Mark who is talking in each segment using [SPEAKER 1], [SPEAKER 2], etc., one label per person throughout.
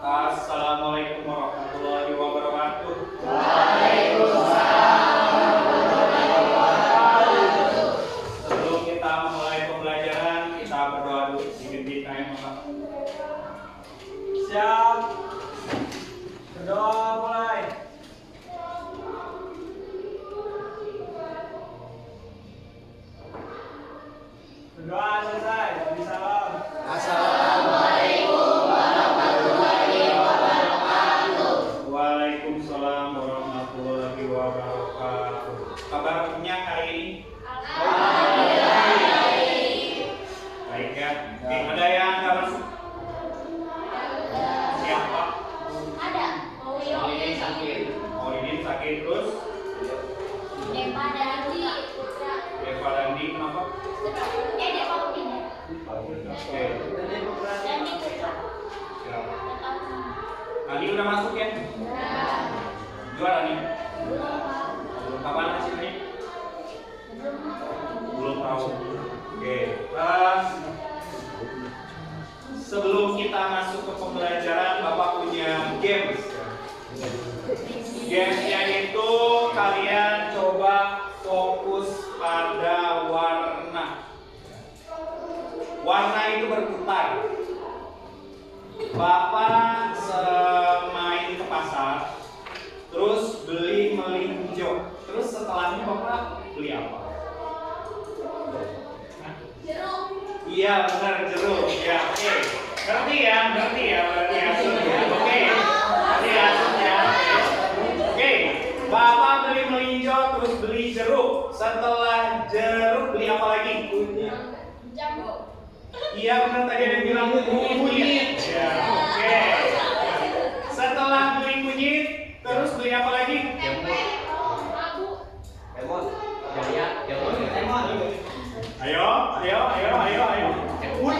[SPEAKER 1] Assalamualaikum warahmatullahi wabarakatuh.
[SPEAKER 2] Waalaikumsalam warahmatullahi wabarakatuh.
[SPEAKER 1] Sebelum kita memulai pembelajaran, kita berdoa dulu di maka.
[SPEAKER 3] Siap. Berdoa mulai. Berdoa selesai. Beri salam.
[SPEAKER 2] Assalamualaikum warahmatullahi wabarakatuh.
[SPEAKER 1] Waalaikumsalam warahmatullahi wabarakatuh. Kabarnya hari ini?
[SPEAKER 2] Alhamdulillah.
[SPEAKER 1] Baik ya. Oke, ada yang nggak masuk? Siapa?
[SPEAKER 2] Ada.
[SPEAKER 1] Maulidin sakit terus?
[SPEAKER 2] Depa Dandi Putra.
[SPEAKER 1] Deva Dandi kenapa?
[SPEAKER 2] Depa Putra.
[SPEAKER 1] Oke.
[SPEAKER 2] Dandi Putra.
[SPEAKER 1] Siap. Nadi udah masuk ya? Juara nih? Belum kapan hasilnya? Belum tahu. Oke. Sebelum kita masuk ke pembelajaran, Bapak punya games. Gamesnya itu kalian coba fokus pada warna. Warna itu berputar. Bapak main ke pasar, terus beli melinjo. Terus setelahnya Bapak beli apa?
[SPEAKER 2] Jeruk.
[SPEAKER 1] Iya benar, jeruk. Ya, oke. Ngerti ya, berarti hasilnya. Oke. Ngerti hasilnya. Oke. Bapak beli melinjo, terus beli jeruk. Setelah jeruk beli apa lagi?
[SPEAKER 2] Jambu.
[SPEAKER 1] Iya benar, tadi ada yang bilang kunyit. Ya, oke. Setelah beli kunyit, terus beli apa lagi?
[SPEAKER 2] Tempe. Abu.
[SPEAKER 1] Ayo.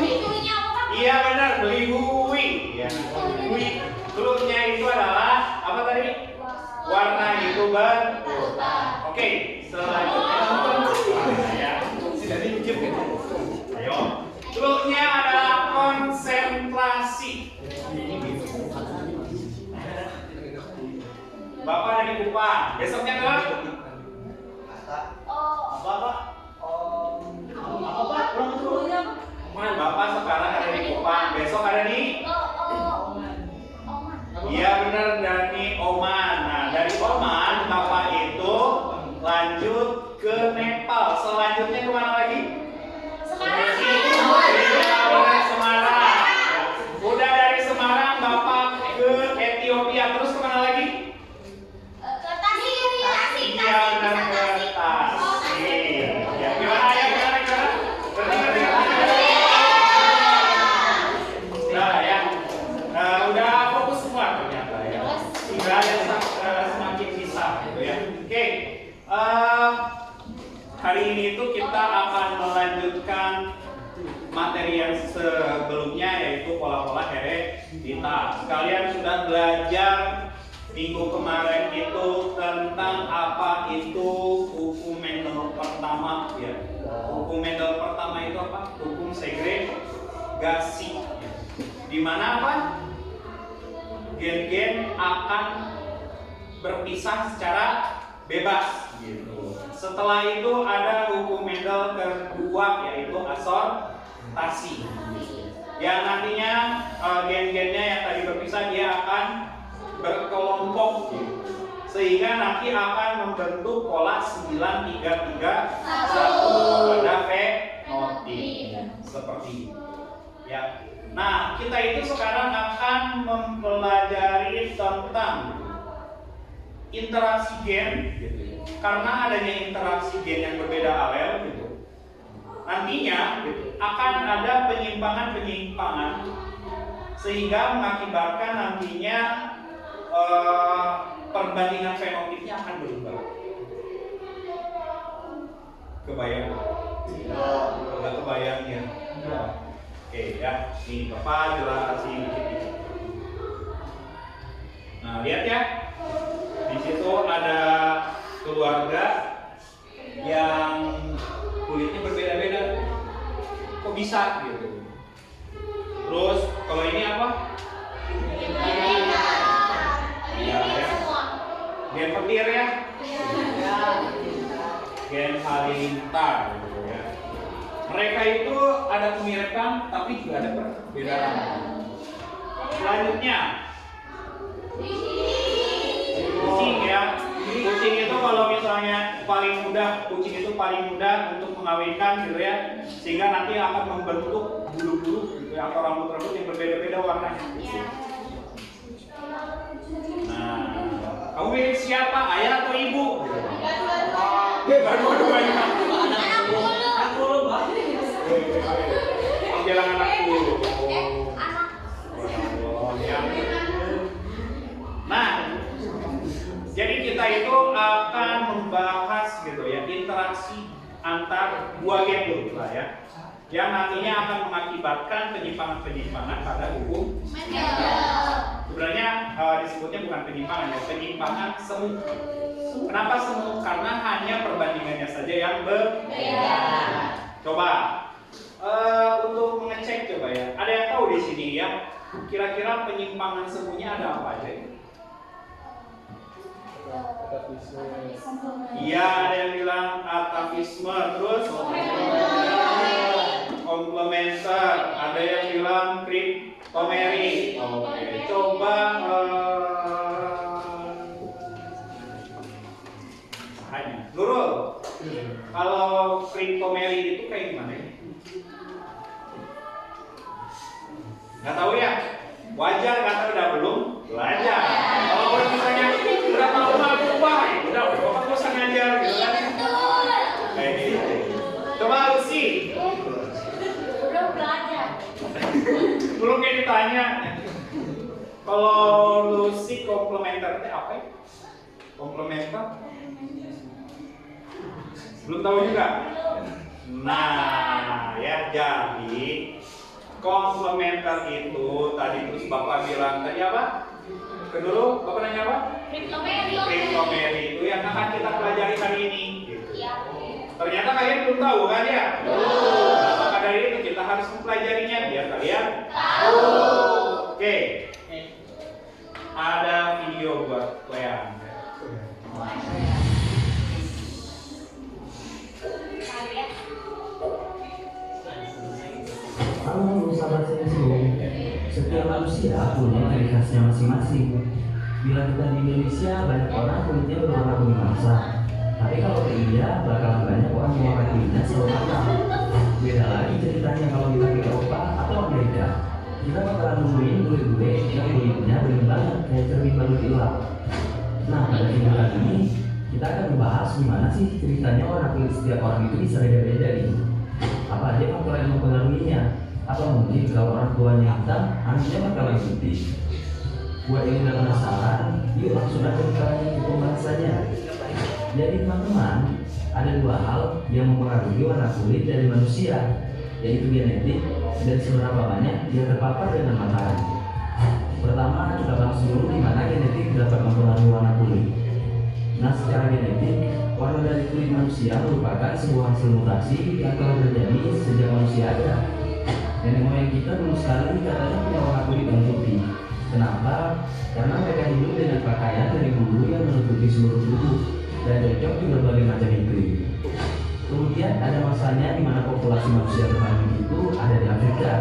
[SPEAKER 2] Itunya apa?
[SPEAKER 1] Iya benar, beli hui. Ya. Hui. Hurufnya itu adalah apa tadi? Warna itu berputar. Oke, selanjutnya ya. Ayo. Hurufnya adalah konsentrasi. Bapak ada di Kupang. Besoknya ke apa? Bapak sekarang ada di Kupang. Besok ada di Iya benar, dari Oman. Nah, dari Oman Bapak itu lanjut ke Nepal. Selanjutnya kemana lagi? Iya benar, Semarang. Udah dari Semarang Bapak ke Ethiopia, terus kemana lagi?
[SPEAKER 2] Ke Tasik.
[SPEAKER 1] Iya benar, ke Tasik. Ya, gimana ya? Ngerti? Nah ya, udah fokus semua ternyata ya. Sudah ada semakin bisa gitu ya. Oke, hari ini itu kita akan melanjutkan materi yang sebelumnya, yaitu pola-pola hereditas. Kalian sudah belajar minggu kemarin itu tentang apa itu hukum Mendel pertama ya. Hukum Mendel pertama itu apa? Hukum segregasi. Di mana apa? Gen-gen akan berpisah secara bebas gitu. Setelah itu ada hukum Mendel kedua, yaitu asortasi. Yang nantinya gen-gennya yang tadi berpisah dia akan berkelompok gitu. Sehingga nanti akan membentuk pola 933 pada fenotip seperti ini. Ya. Nah, kita itu sekarang akan mempelajari tentang interaksi gen gitu ya. Karena adanya interaksi gen yang berbeda alel gitu. Nantinya gitu, akan ada penyimpangan-penyimpangan sehingga mengakibatkan nantinya perbandingan fenotipnya akan berubah. Kebayang? Enggak kebayang ya? Oke ya, ini Bapak jelasin dikit. Nah, lihat ya. Di situ ada keluarga yang kulitnya berbeda-beda. Kok bisa gitu? Terus kalau ini apa? mereka itu ada kemiripan tapi juga ada perbedaan. Selanjutnya, kucing ya. Kucing itu kalau misalnya kucing itu paling mudah untuk mengawinkan gitu ya, sehingga nanti akan membentuk bulu-bulu gitu ya, atau rambut-rambut yang berbeda-beda warnanya. Nah, kamu milih siapa, ayah atau ibu? Dua-duanya.
[SPEAKER 3] Anak bulu, Pak.
[SPEAKER 1] Bilang anakku. Nah, jadi kita itu akan membahas gitu ya, interaksi antar dua gen dulu lah ya, yang nantinya akan mengakibatkan penyimpangan-penyimpangan pada hukum. Sebenarnya disebutnya bukan penyimpangan ya, penyimpangan semu. Kenapa semu? Karena hanya perbandingannya saja yang berbeda. Coba untuk mengecek coba ya, ada yang tahu di sini ya, kira-kira penyimpangan semuanya ada apa aja? Iya, ada yang bilang atavisme, terus komplementer, ada yang bilang kriptomeri. Oke, coba hanya Nurul, kalau kriptomeri itu kayak gimana ya? Nggak tahu ya? Wajar karena udah belum belajar. Kalau udah misalnya udah tahu apa, udah bapak nggak usah ngajar gitu kan? Kayak gitu. Coba Lucy.
[SPEAKER 2] Belum belajar.
[SPEAKER 1] Belum kayak ditanya. Kalau Lucy komplementer itu apa ya? Komplementer? Belum tahu juga. Nah, ya jadi komplementer itu tadi terus bapak bilang tadi apa? Kedulu bapak nanya apa? Kriptomeri itu yang akan kita pelajari hari ini.
[SPEAKER 2] Iya.
[SPEAKER 1] Ternyata kalian belum tahu kan ya? Nah, maka dari itu kita harus mempelajarinya biar kalian tahu. Oke. Ada video buat kalian.
[SPEAKER 4] Halo sahabat sensitif, setiap manusia punya ciri khasnya masing-masing. Bila kita di Indonesia, banyak orang kulitnya berwarna kuning masa. Tapi kalau ke India, bakalan banyak orang yang warna kulitnya selalu hitam. Beda lagi ceritanya kalau kita ke Eropa atau Amerika. Kita bakalan nemuin bule-bule yang kulitnya bening banget kayak cermin baru dilap. Nah, pada video kali ini, kita akan membahas gimana sih ceritanya warna kulit setiap orang itu bisa beda-beda gitu. Apa aja faktor yang mempengaruhinya? Atau mungkin kalau orang tuanya hitam, anaknya bakalan putih. Buat yang udah penasaran, yuk langsung aja kita ke pembahasannya. Jadi teman-teman, ada dua hal yang mempengaruhi warna kulit dari manusia, yaitu genetik dan seberapa banyak dia terpapar dengan matahari. Pertama, kita bahas dulu gimana genetik dapat mempengaruhi warna kulit. Nah, secara genetik, warna dari kulit manusia merupakan sebuah hasil mutasi yang telah terjadi sejak manusia ada. Nenek moyang kita dulu sekali katanya punya warna kulit yang putih. Kenapa? Karena mereka hidup dengan pakaian dari bulu yang menutupi seluruh tubuh dan cocok di berbagai macam iklim. Kemudian ada masanya di mana populasi manusia terbanyak itu ada di Afrika.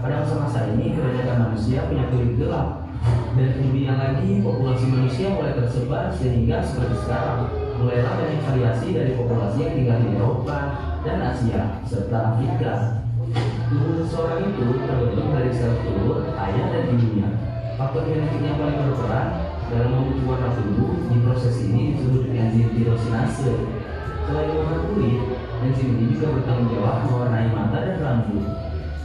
[SPEAKER 4] Pada masa-masa ini kebanyakan manusia punya kulit gelap. Dan kemudian lagi populasi manusia mulai tersebar sehingga seperti sekarang mulailah banyak variasi dari populasi yang tinggal di Eropa dan Asia serta Afrika. Tubuh seseorang itu terbentuk dari sel telur, ayah dan ibunya. Faktor genetik yang paling berperan dalam membentuk warna tubuh di proses ini disebut enzim tirosinase. Selain warna kulit, enzim ini juga bertanggung jawab mewarnai mata dan rambut.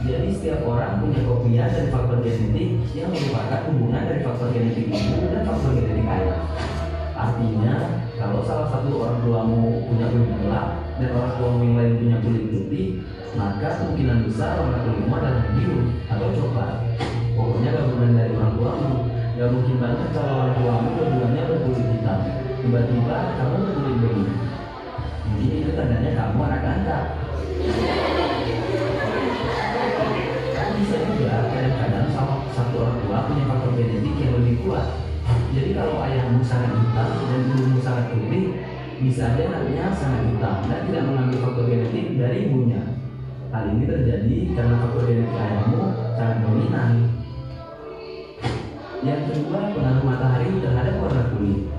[SPEAKER 4] Jadi setiap orang punya kopiah dari faktor genetik yang merupakan hubungan dari faktor genetik ibu dan faktor genetik ayah. Artinya, kalau salah satu orang tuamu punya kulit gelap dan orang tuamu yang lain punya kulit putih, maka kemungkinan besar warna kulitmu adalah biru atau coklat. Pokoknya gabungan dari orang tuamu. Gak mungkin banget kalau orang tuamu keduanya berkulit hitam, tiba-tiba kamu berkulit bening. Mungkin itu tandanya kamu anak angkat. Tapi bisa juga kadang-kadang salah satu orang tua punya faktor genetik yang lebih kuat. Jadi kalau ayahmu sangat hitam dan ibumu sangat putih, bisa aja anaknya sangat hitam dan tidak mengambil faktor genetik dari ibunya. Hal ini terjadi karena faktor genetik ayahmu sangat dominan. Yang kedua, pengaruh matahari terhadap warna kulit.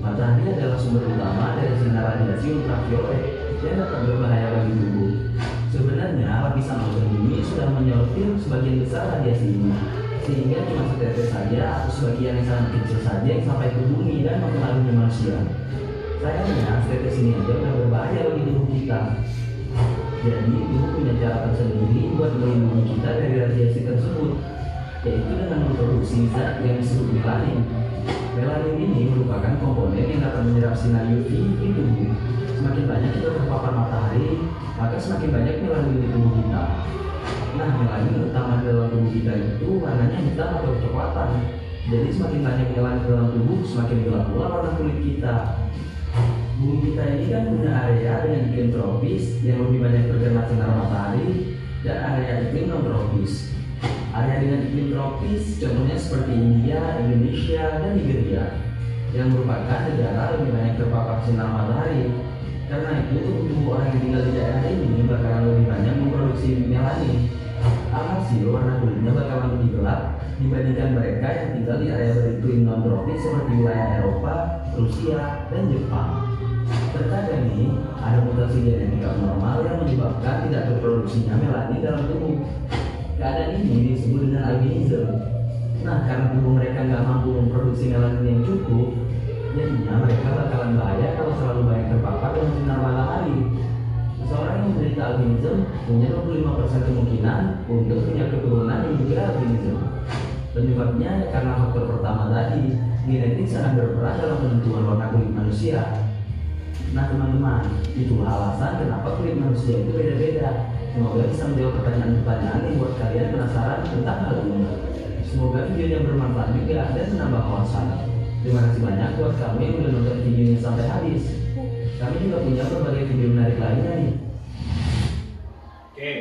[SPEAKER 4] Matahari adalah sumber utama dari sinar radiasi ultraviolet yang dapat berbahaya bagi tubuh. Sebenarnya lapisan ozon bumi sudah menyortir sebagian besar radiasi ini, sehingga cuma setetes saja atau sebagian yang sangat kecil saja yang sampai ke bumi dan mempengaruhi manusia. Sayangnya, setetes ini aja sudah berbahaya bagi tubuh kita. Jadi, tubuh punya cara tersendiri buat melindungi kita dari radiasi tersebut, yaitu dengan memproduksi zat yang disebut melanin. Melanin ini merupakan komponen yang dapat menyerap sinar UV di tubuh. Semakin banyak kita terpapar matahari, maka semakin banyak melanin di tubuh kita. Nah, melanin utama dalam tubuh kita itu warnanya hitam atau kecoklatan. Jadi semakin banyak melanin dalam tubuh, semakin gelap pula warna kulit kita. Bumi kita ini kan punya area dengan iklim tropis yang lebih banyak terkena sinar matahari dan area iklim non tropis. Area dengan iklim tropis contohnya seperti India, Indonesia, dan Nigeria yang merupakan negara lebih banyak terpapar sinar matahari. Karena itu tubuh orang yang tinggal di daerah ini bakalan lebih banyak memproduksi melanin. Alhasil warna kulitnya bakalan lebih gelap dibandingkan mereka yang tinggal di area beriklim non tropis seperti wilayah Eropa, Rusia, dan Jepang. Terkadang nih, ada mutasi genetik abnormal yang menyebabkan tidak terproduksinya melanin dalam tubuh. Keadaan ini disebut dengan albinisme. Nah, karena tubuh mereka nggak mampu memproduksi melanin yang cukup, jadinya mereka bakalan bahaya kalau terlalu banyak terpapar dengan sinar matahari. Seseorang yang menderita albinisme punya 25% kemungkinan untuk punya keturunan yang juga albinisme. Penyebabnya karena faktor pertama tadi, genetik sangat berperan dalam penentuan warna kulit manusia. Nah teman-teman, itulah alasan kenapa kulit manusia itu beda-beda. Semoga bisa menjawab pertanyaan-pertanyaan yang buat kalian penasaran tentang hal ini. Semoga videonya bermanfaat juga dan menambah wawasan. Terima kasih banyak buat kamu yang udah nonton videonya sampai habis. Kami juga punya berbagai video menarik lainnya nih.
[SPEAKER 1] Oke,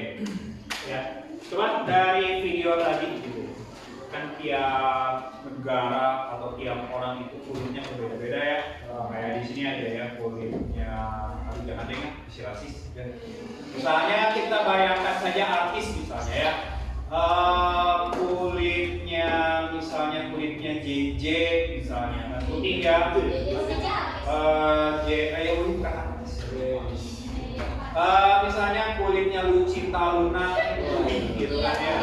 [SPEAKER 1] ya. Coba dari video tadi gitu, kan tiap negara atau tiap orang itu kulitnya berbeda-beda ya. Kayak di sini aja ya kulitnya, tapi jangan deh si rasis. Ya. Misalnya kita bayangkan saja artis misalnya ya, kulitnya JJ misalnya, putih ya. Misalnya kulitnya Lucinta Luna gitu kan ya.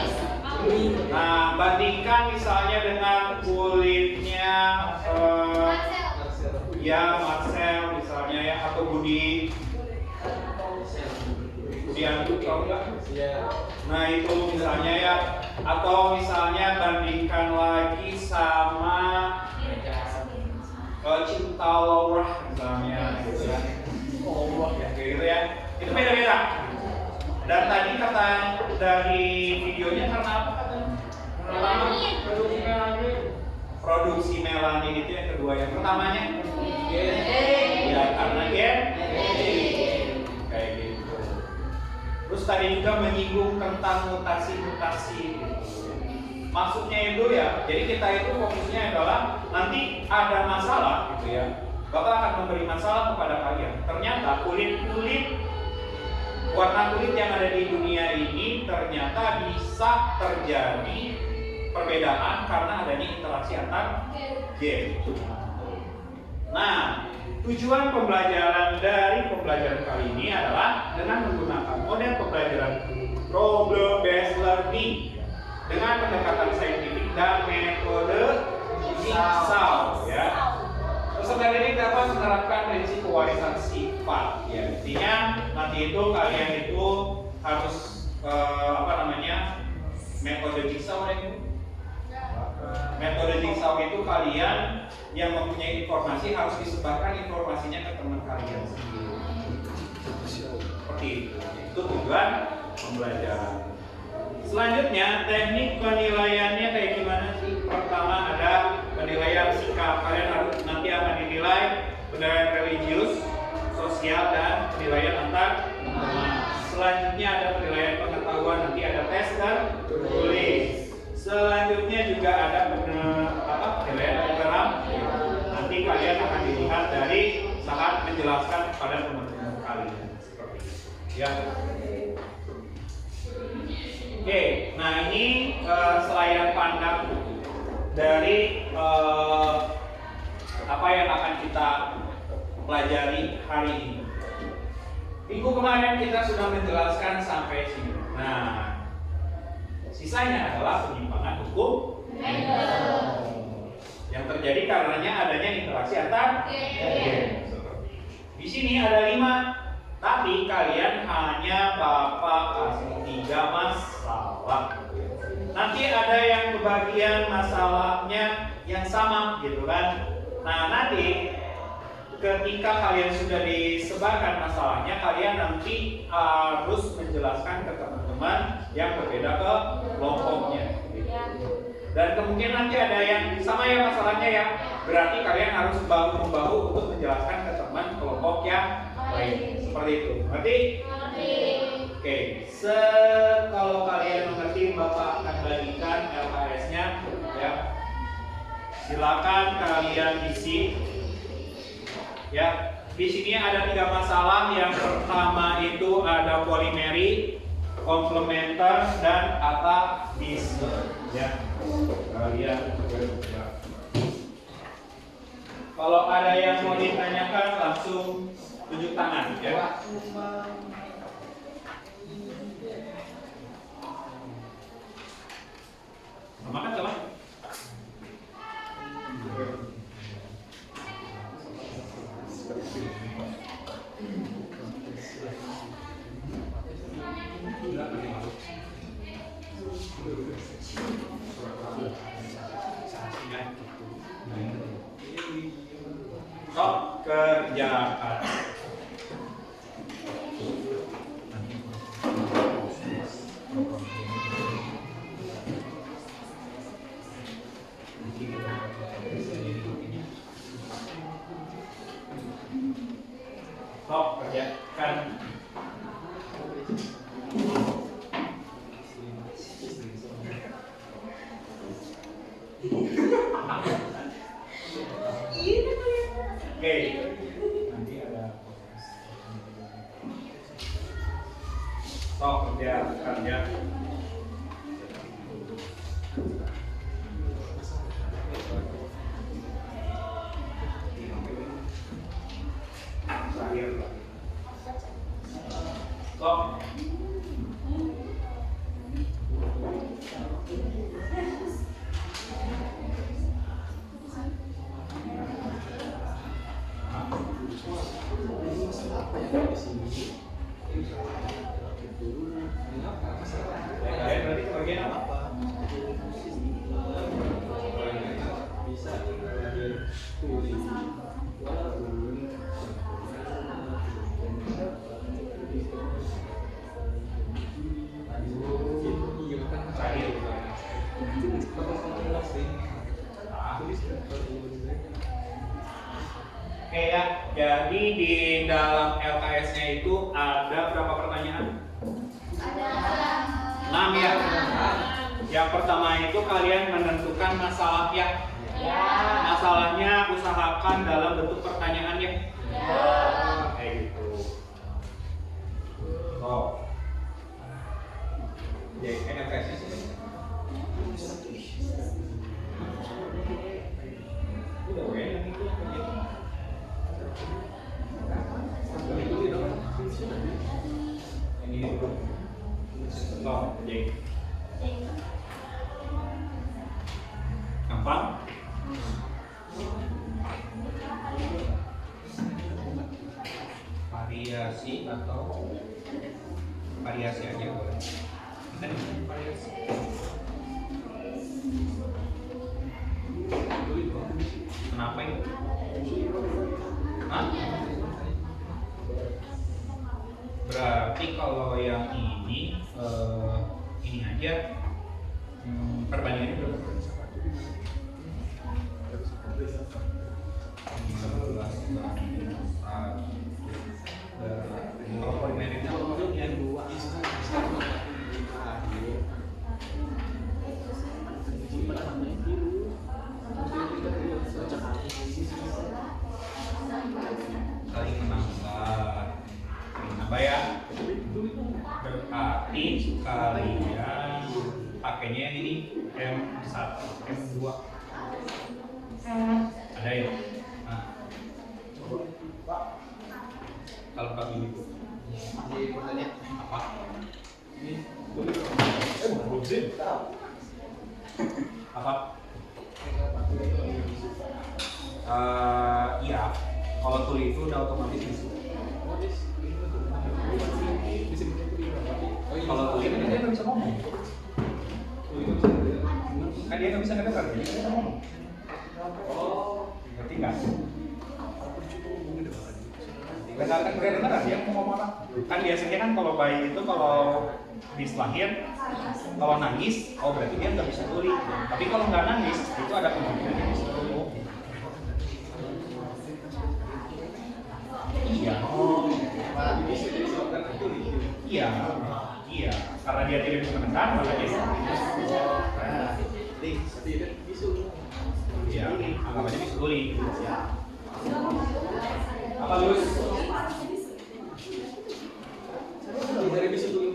[SPEAKER 1] Nah, bandingkan misalnya dengan kulitnya ya Marcel misalnya ya, atau Budi Anduk tahu nggak? Nah itu misalnya ya, atau misalnya bandingkan lagi sama Cinta Laura misalnya gitu ya. Ya kayak gitu ya. Itu beda-beda. Dan tadi kata dari videonya karena apa katanya? Produksi melanin itu yang kedua. Yang pertamanya ya karena kayak gitu. Terus tadi juga menyinggung tentang mutasi-mutasi. Maksudnya itu ya, jadi kita itu fokusnya adalah nanti ada masalah gitu ya, Bapak akan memberi masalah kepada kalian. Ternyata warna kulit yang ada di dunia ini ternyata bisa terjadi perbedaan karena adanya interaksi antar gen. Nah, tujuan pembelajaran dari pembelajaran kali ini adalah dengan menggunakan model pembelajaran problem based learning dengan pendekatan saintifik dan metode jigsaw ya. Peserta didik dapat menerapkan prinsip pewarisan sifat ya. Intinya nanti itu kalian itu harus metode jigsaw itu. Metode jigsaw itu kalian yang mempunyai informasi harus disebarkan informasinya ke teman kalian sendiri. Seperti itu. Itu tujuan pembelajaran. Selanjutnya teknik penilaiannya kayak gimana sih? Pertama ada penilaian sikap. Kalian harus nanti akan dinilai penilaian religius, sosial, dan penilaian antar teman. Selanjutnya ada penilaian pengetahuan. Nanti ada tes dan tulis. Selanjutnya juga ada penilaian program. Nanti kalian akan dilihat dari saat menjelaskan kepada teman-teman kalian. Seperti itu. Ya. selayar pandang dari apa yang akan kita pelajari hari ini. Minggu kemarin kita sudah menjelaskan sampai sini. Nah, sisanya adalah penyimpangan hukum yang terjadi karenanya adanya interaksi antar gen. Di sini ada 5, tapi kalian hanya Bapak kasih 3 masalah. Nanti ada yang kebagian masalahnya yang sama gitu kan. Nah, nanti ketika kalian sudah disebarkan masalahnya, kalian nanti harus menjelaskan ke teman-teman yang berbeda ke kelompoknya. Dan kemungkinan nanti ada yang sama ya masalahnya ya. Berarti kalian harus bahu-membahu untuk menjelaskan ke teman kelompok yang lain. Seperti itu. Ngerti? Oke. Kalau kalian mengerti, Bapak akan bagikan LKS-nya ya. Silakan kalian isi. Ya, di sini ada 3 masalah. Yang pertama itu ada polimeri, komplementer, dan atavisme. Ya, kalian bekerja. Kalau ada yang mau ditanyakan langsung tunjuk tangan ya. Makan teman. Sok kerjakan. Sok kerjakan. Oke, nanti ada sok kerjakan ya. Sok. Kalian berarti kebagian apa? Oke ya, jadi di dalam LKS-nya itu ada berapa pertanyaan?
[SPEAKER 2] Ada
[SPEAKER 1] 6 ya. Yang pertama itu kalian menentukan masalah ya. Masalahnya usahakan dalam bentuk pertanyaan ya. Kayak gitu. Oh. Jadi LKS sih. Udah gue yang itu. Ini dulu. Oh, jadi gampang. Variasi atau variasi aja boleh. Kita nih variasi. Kenapa itu? Hah? Berarti kalau yang ini aja perbandingannya berapa? 11 kalau polimernya yang 2 saling menambah ya. Berarti kalian M1, M2. Ada ya? Nah. Kalau Pak ini apa? Apa? Iya. Kalau tuli itu udah otomatis bisa. Kalau tuli kan dia nggak bisa ngomong. Kan dia nggak bisa ngedengar, jadi dia bisa ngomong. Ngerti nggak? Kan kedengaran dia mau ngomong apa? Kan biasanya kan kalau bayi itu kalau habis lahir, kalau nangis, oh berarti dia nggak bisa tuli. Tapi kalau nggak nangis, itu ada kemungkinan dia bisa tuli. Iya. Iya. Iya. Karena dia tidak bisa mendengar, maka dia. Iya. Anggap aja bisa tuli. Apa lulus? Dari bisa tuli.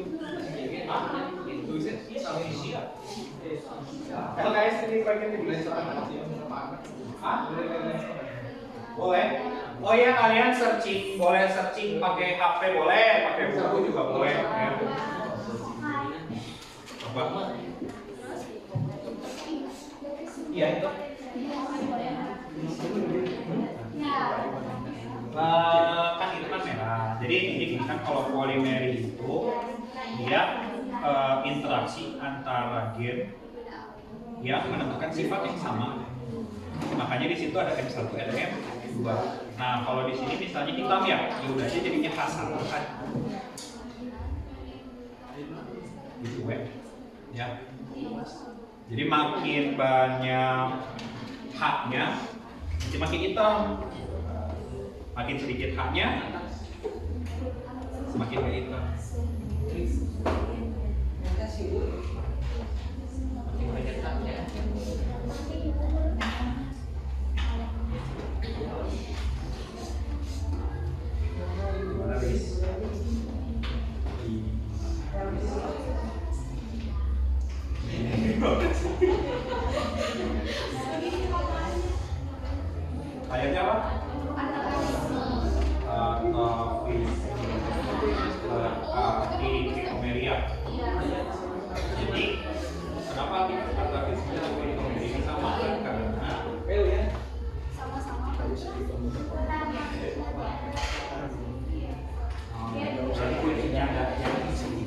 [SPEAKER 1] Kalau guys, ini bagian di boleh. Oh ya, kalian searching, boleh searching pakai HP boleh, pakai buku juga boleh. Ya. Apa? Iya itu. Kan itu kan merah. Jadi ini kan kalau polimeri itu dia interaksi antara gen yang menentukan sifat yang sama. Makanya di situ ada M1, ada M2. Nah, kalau di sini misalnya hitam ya udah aja jadinya kasar kan. Gitu ya. Jadi makin banyak haknya, makin hitam. Makin sedikit haknya, semakin hitam. Ayatnya apa? Jadi kenapa kata ini sama kan karena kuncinya ada yang di sini.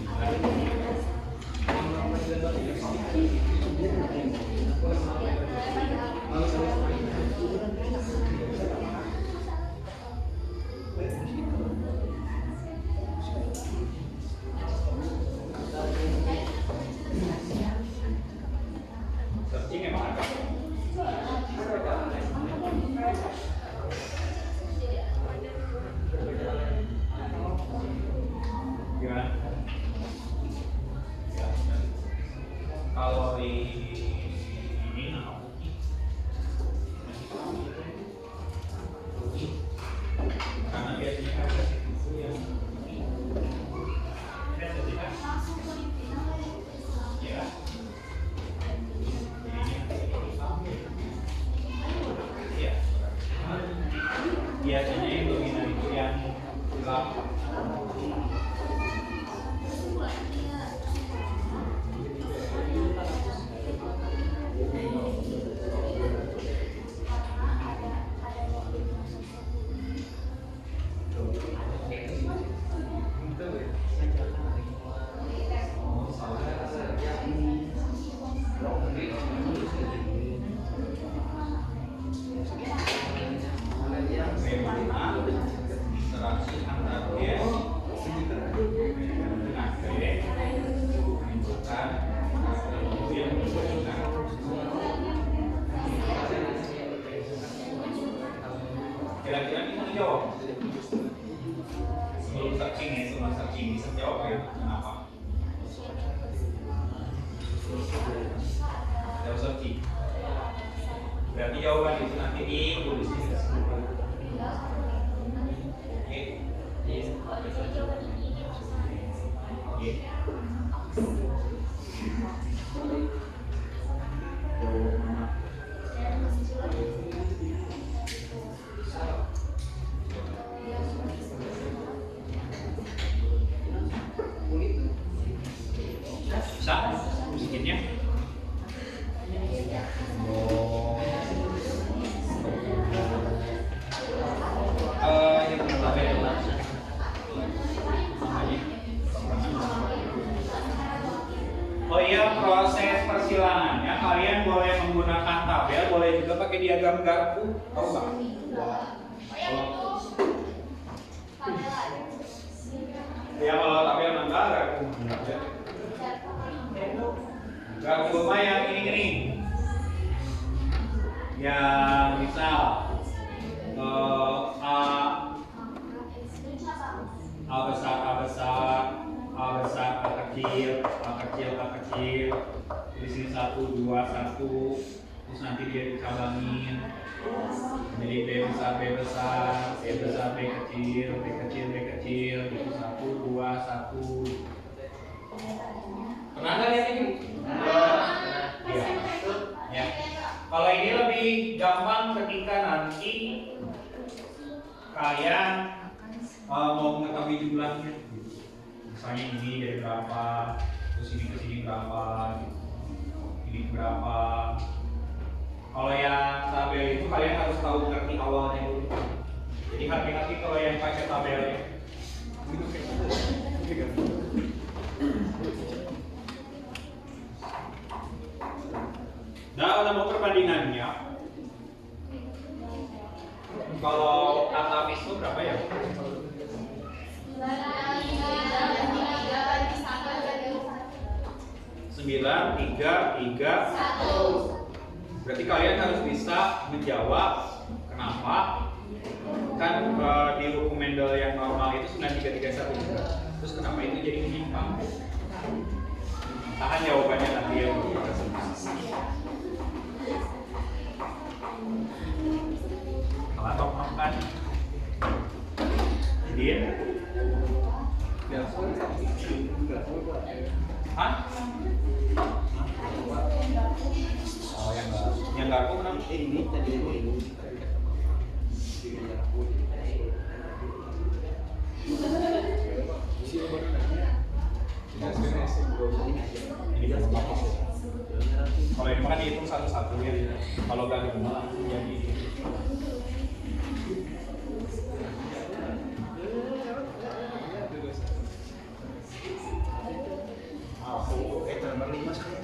[SPEAKER 1] Searching emang ada. Gimana? Kalau di ini karena biasanya ada itu yang ya. Iya. Biasanya yang dominan itu yang gelap. Interaksi antara gen dengan B menimbulkan kemudian kira-kira bisa dijawab sebelum searching bisa jawab ya kenapa? Jawab searching berarti jawaban itu nanti ditulis di sini. boleh menggunakan tabel, boleh juga pakai diagram garpu. Tahu nggak? Ya kalau tabel enggak garpu. Garpu mah yang ini. Yang misal A besar, A besar, A besar, A kecil, A kecil, A kecil. Di sini 1, 2, 1. Terus nanti dia dicabangin. Jadi B besar, B besar, B besar, B kecil, B kecil, B kecil. Itu 1, 2, 1. Pernah nggak lihat ini? Iya. Ya. Kalau ini lebih gampang ketika nanti kalian mau mengetahui jumlahnya. Misalnya ini dari berapa, terus ini ke sini berapa, ini berapa. Kalau yang tabel itu kalian harus tahu ngerti awalnya dulu. Jadi hati-hati kalau yang pakai tabelnya. Nah, nama perbandingannya. Kalau atapis itu berapa ya? 9, 3, 3, 1. Berarti kalian harus bisa menjawab kenapa kan di hukum Mendel yang normal itu 9331 juga. Terus kenapa itu jadi menyimpang? Tahan jawabannya nanti ya. Kalau makan jadi hah? Oh yang garpu kenapa?
[SPEAKER 3] Ini tadi ini.
[SPEAKER 1] Kalau ini kan dihitung satu-satu ya. Kalau gak dihitung langsung jadi.
[SPEAKER 3] Nomor 5 sekali.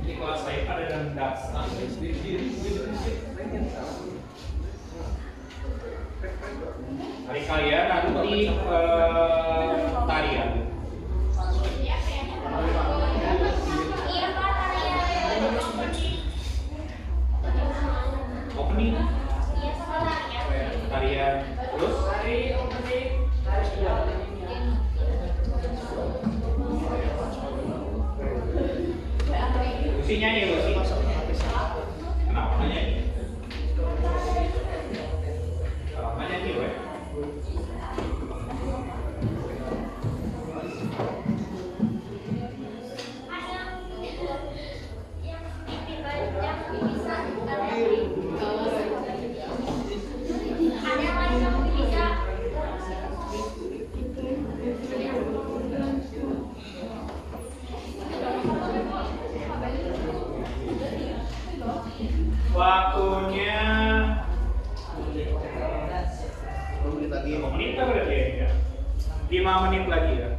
[SPEAKER 1] Di kelas saya ada rendah. Hari kalian nanti tarian. Opening. Tarian. Terus? Lucy nyanyi Lucy. Kenapa nyanyi? Kenapa nyanyi weh? Waktunya
[SPEAKER 3] 10 menit lagi.
[SPEAKER 1] 5 menit berarti ya? 5 menit lagi ya?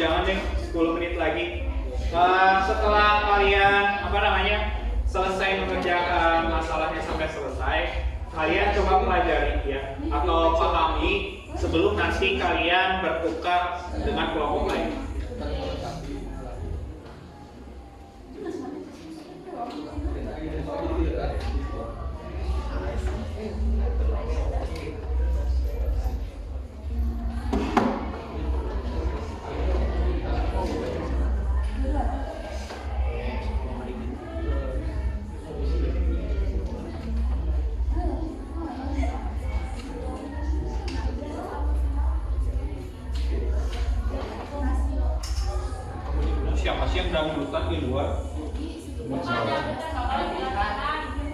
[SPEAKER 1] Jangan deh, 10 menit lagi. Setelah kalian selesai mengerjakan masalahnya sampai selesai, kalian coba pelajari ya atau pahami sebelum nanti kalian bertukar dengan kelompok lain. Siapa sih yang dangdutan di luar?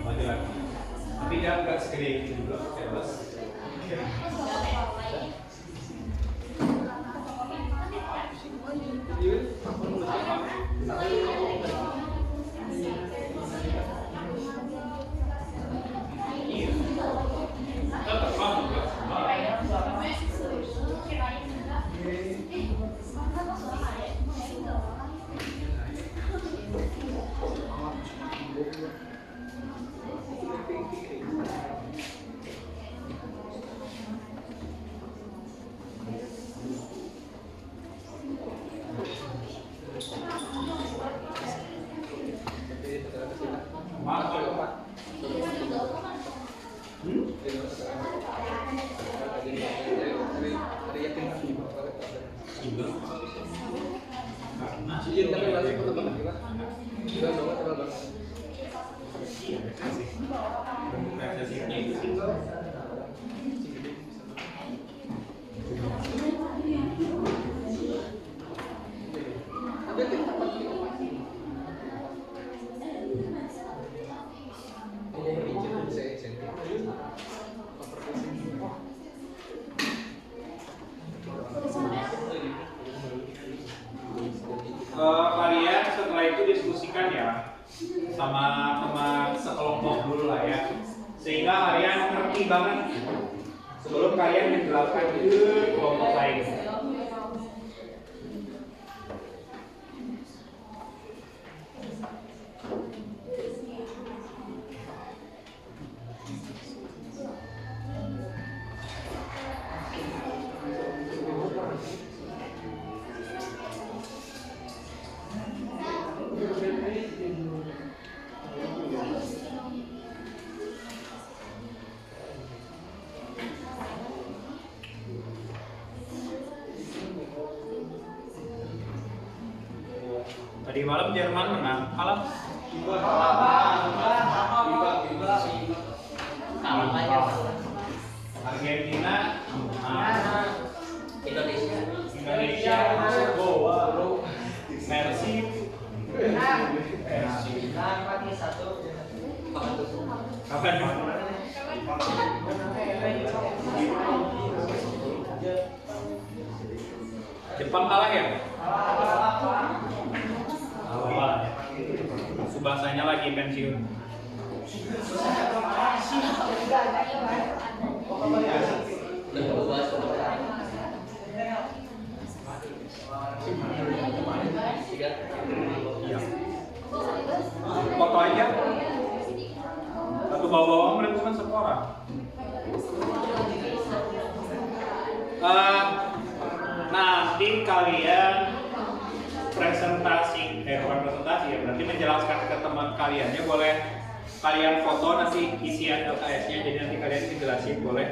[SPEAKER 1] Laki-laki. Tapi dia nggak segede itu juga, bebas. Iya. pasti banget sebelum kalian menjelaskan ke kelompok lain. Tadi malam Jerman menang, kalah. Argentina, Indonesia, Mercy, kapan? Jepang kalah ya? Subasanya lagi pensiun. Iya. Foto aja. Satu bawa-bawa menentukan skor. Nanti kalian presentasi, bukan presentasi ya, berarti menjelaskan ke teman kaliannya, boleh kalian foto nanti isian LKS-nya, jadi nanti kalian dijelasin, boleh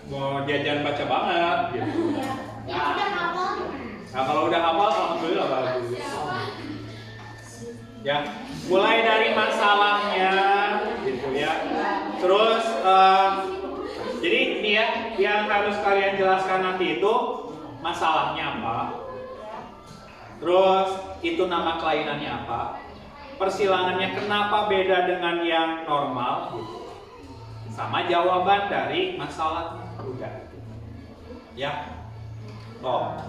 [SPEAKER 1] mau jajan baca banget gitu. Nah kalau udah hafal, alhamdulillah bagus. Ya, mulai dari masalahnya gitu ya. Terus jadi ini ya, yang harus kalian jelaskan nanti itu masalahnya apa. Terus itu nama kelainannya apa? Persilangannya kenapa beda dengan yang normal? Sama jawaban dari masalahnya udah. Ya. Oh.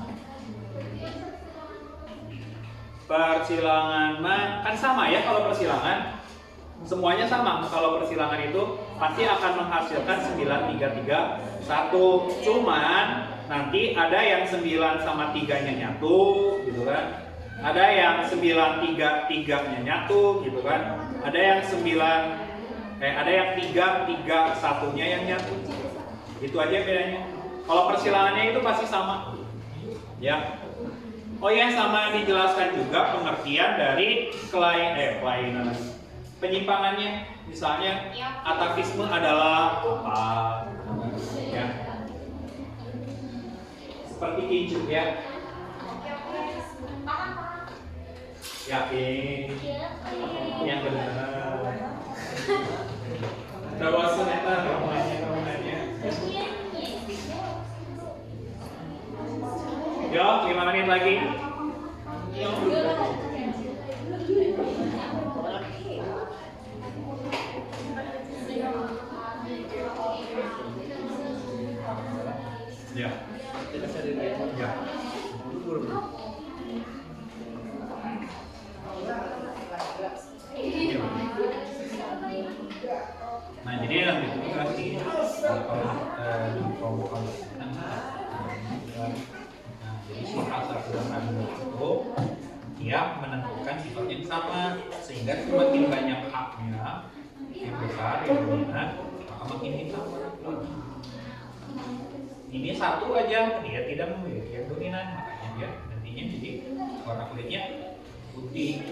[SPEAKER 1] Persilangan kan sama ya, kalau persilangan semuanya sama. Kalau persilangan itu pasti akan menghasilkan 9, 3, 3, 1. Cuman nanti ada yang 9 sama 3-nya nyatu gitu kan. Ada yang 9, 3, 3-nya nyatu gitu kan. Ada yang 3, 3, 1-nya yang nyatu. Itu aja bedanya. Kalau persilangannya itu pasti sama. Ya. Oh ya, sama dijelaskan juga pengertian dari kelainan. Penyimpangannya, misalnya atavisme adalah apa? Ya. Seperti kincu ya. Yakin? Yang benar. Dawasun eta namanya. Yo, 5 menit lagi. Ya. Ya. Nah, jadi nanti kasih jadi sifat satuan itu dia menentukan sifat yang sama, sehingga semakin banyak haknya yang besar yang dominan, maka makin hitam. Ini satu aja dia tidak memiliki yang dominan, makanya dia nantinya jadi warna kulitnya putih.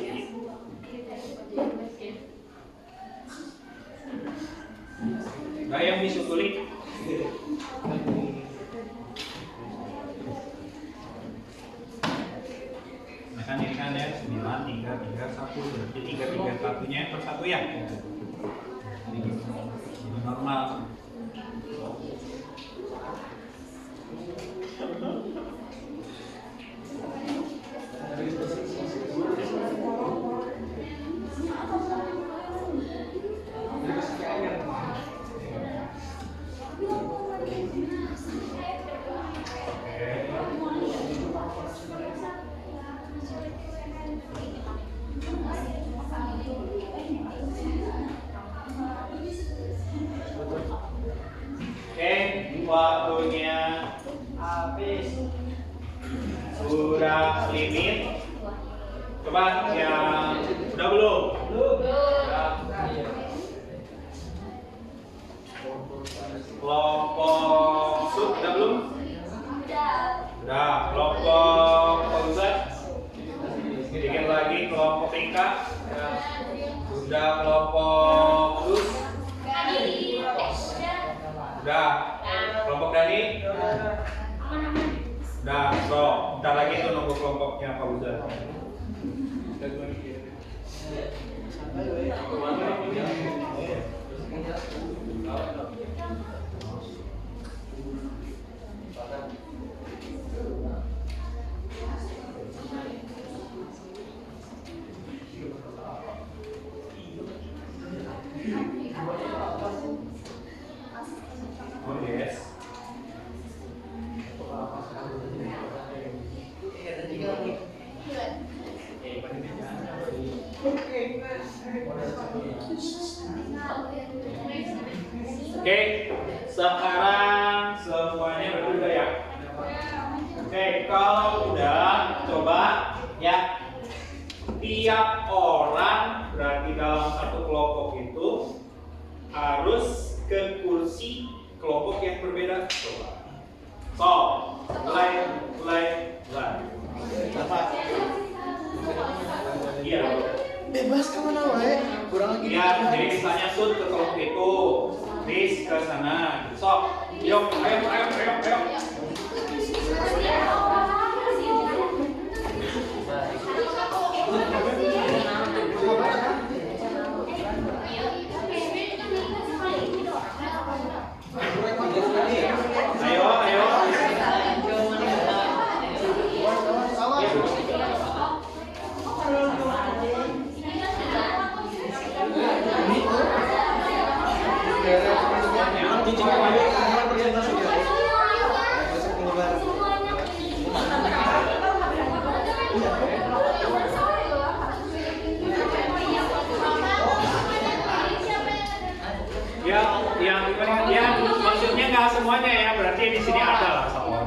[SPEAKER 1] Gak yang bisu kulit. Nah kan ini kan ya 9, 3, 3, 1. Berarti 3, 3, 1-nya per satu ya. Ini normal. Waktunya
[SPEAKER 5] habis.
[SPEAKER 1] sudah limit. Coba yang udah belum? Kelompok sub udah belum? Udah. Kelompok Fauzan? Sedikit lagi kelompok tingkat. Sudah. Kelompok Lus? Udah. Kelompok Dani? Udah. So, bentar lagi tuh nunggu kelompoknya Fauzan. Oh yes. Oke, sekarang semuanya berdua ya. Oke, kalau udah coba ya, tiap orang berarti dalam satu kelompok itu harus ke kursi kelompok yang berbeda. Coba. So, mulai.
[SPEAKER 3] Bapak,
[SPEAKER 1] Iya.
[SPEAKER 3] bebas kemana wae? Kurang lagi.
[SPEAKER 1] Ya, jadi misalnya Sud ke kelompok itu, Riz ke sana. So, yuk, ayo. Ayo. Ya, maksudnya nggak semuanya ya, berarti di sini ada lah satu orang.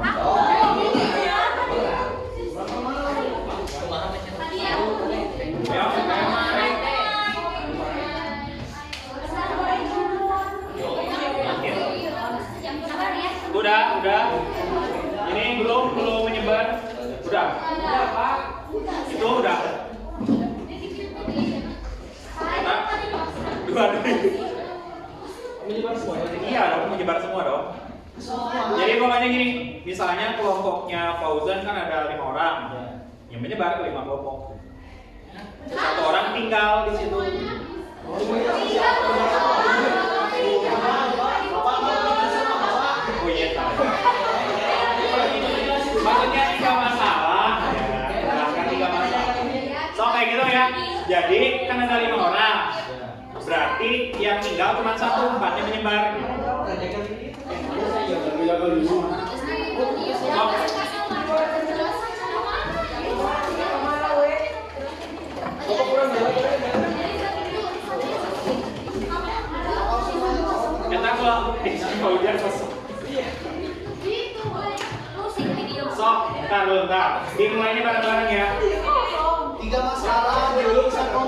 [SPEAKER 1] Udah. Ini belum menyebar. Udah, Pak. Itu udah. Dua.
[SPEAKER 5] Menyebar semua.
[SPEAKER 1] Iya dong, menyebar semua dong. Jadi pokoknya gini, misalnya kelompoknya Fauzan kan ada 5 orang, yang menyebar ke 5 kelompok. Satu orang tinggal di situ. Oh iya, maksudnya 3 masalah. Jelaskan 3 masalah. So kayak gitu ya. Jadi kan ada 5 orang. Berarti yang tinggal cuma 1, 4-nya menyebar. Kita kalau dia kosong. Sok, bentar. Dimulainya bareng-bareng ya.
[SPEAKER 3] 3 masalah dulu satu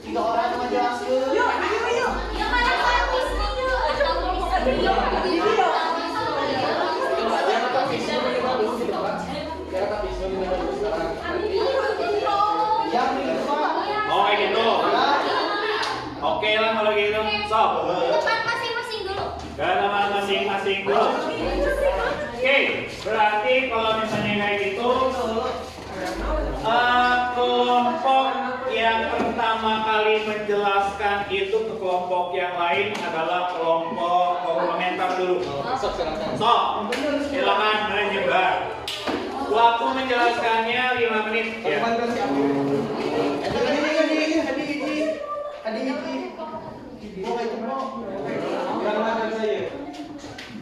[SPEAKER 3] tiga orang menjelaskan.
[SPEAKER 1] Oh kayak gitu. Oke lah kalau gitu. Sok.
[SPEAKER 2] Masing-masing dulu.
[SPEAKER 1] Gak masing-masing dulu. Oke, berarti kalau misalnya kayak gitu, kelompok yang pertama kali menjelaskan itu ke kelompok yang lain adalah kelompok komplementer dulu. So, silakan menyebar. Waktu menjelaskannya 5 menit. Ya.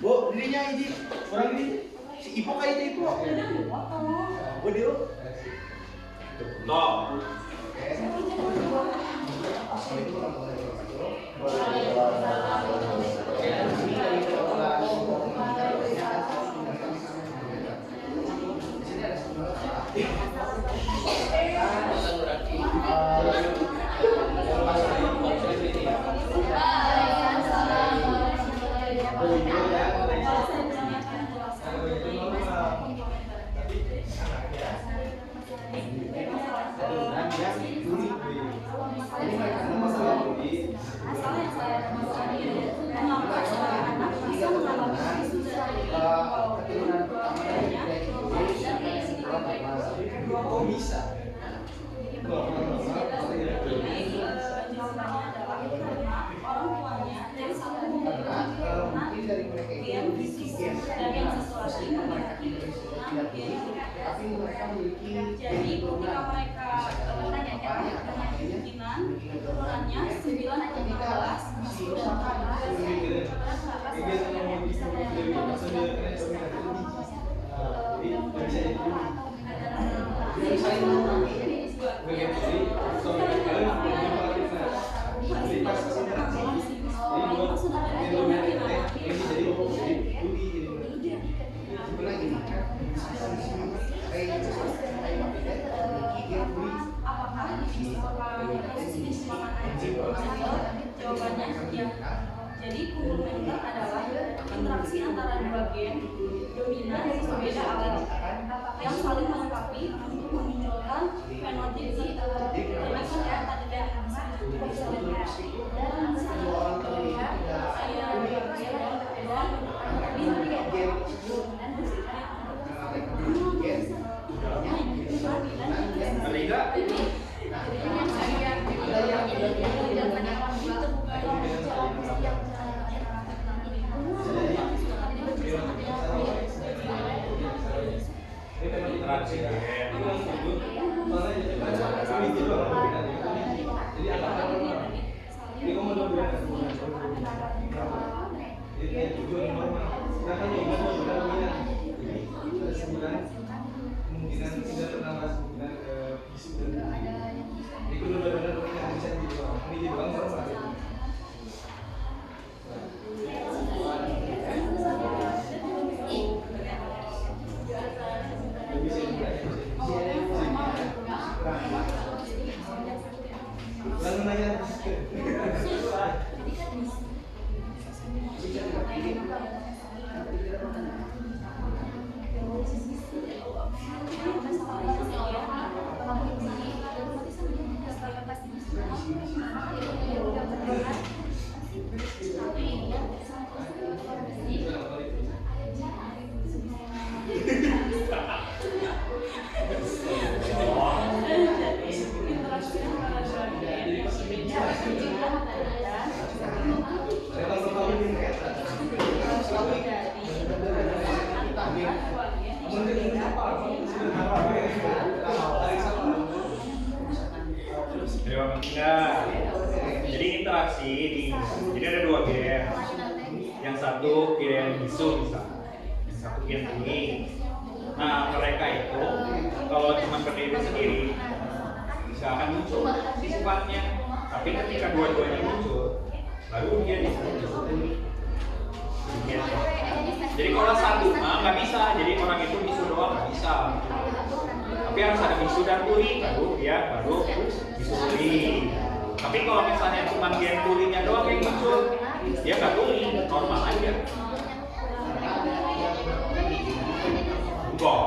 [SPEAKER 3] Bu, dirinya ini orang ini si Ipo kayak itu Ipo. Bu dia.
[SPEAKER 1] No.
[SPEAKER 3] Assalamualaikum warahmatullahi wabarakatuh.
[SPEAKER 6] dan yang sesuatu itu
[SPEAKER 3] tapi mereka memiliki
[SPEAKER 6] jadi ketika mereka dengan kemungkinan turunannya 9 atau 12 jawabannya ya. Jadi komplementer adalah interaksi antara dua gen dominan berbeda awal yang saling melengkapi untuk memunculkan fenotip tertentu. Jadi kan tadi kan
[SPEAKER 1] interaksi Jadi interaksi ini, jadi ada dua gen. Yang satu gen bisu misalnya, yang satu gen kuning. Nah mereka itu kalau cuma berdiri sendiri bisa akan muncul sifatnya. Tapi ketika dua-duanya muncul, baru dia disebut. Jadi kalau satu nggak bisa, jadi orang itu bisu doang nggak bisa. Tapi harus ada bisu dan tuli, baru bisu tuli. Tapi kalau misalnya cuma gen tulinya doang yang muncul, dia nggak tuli, normal aja. Enggak.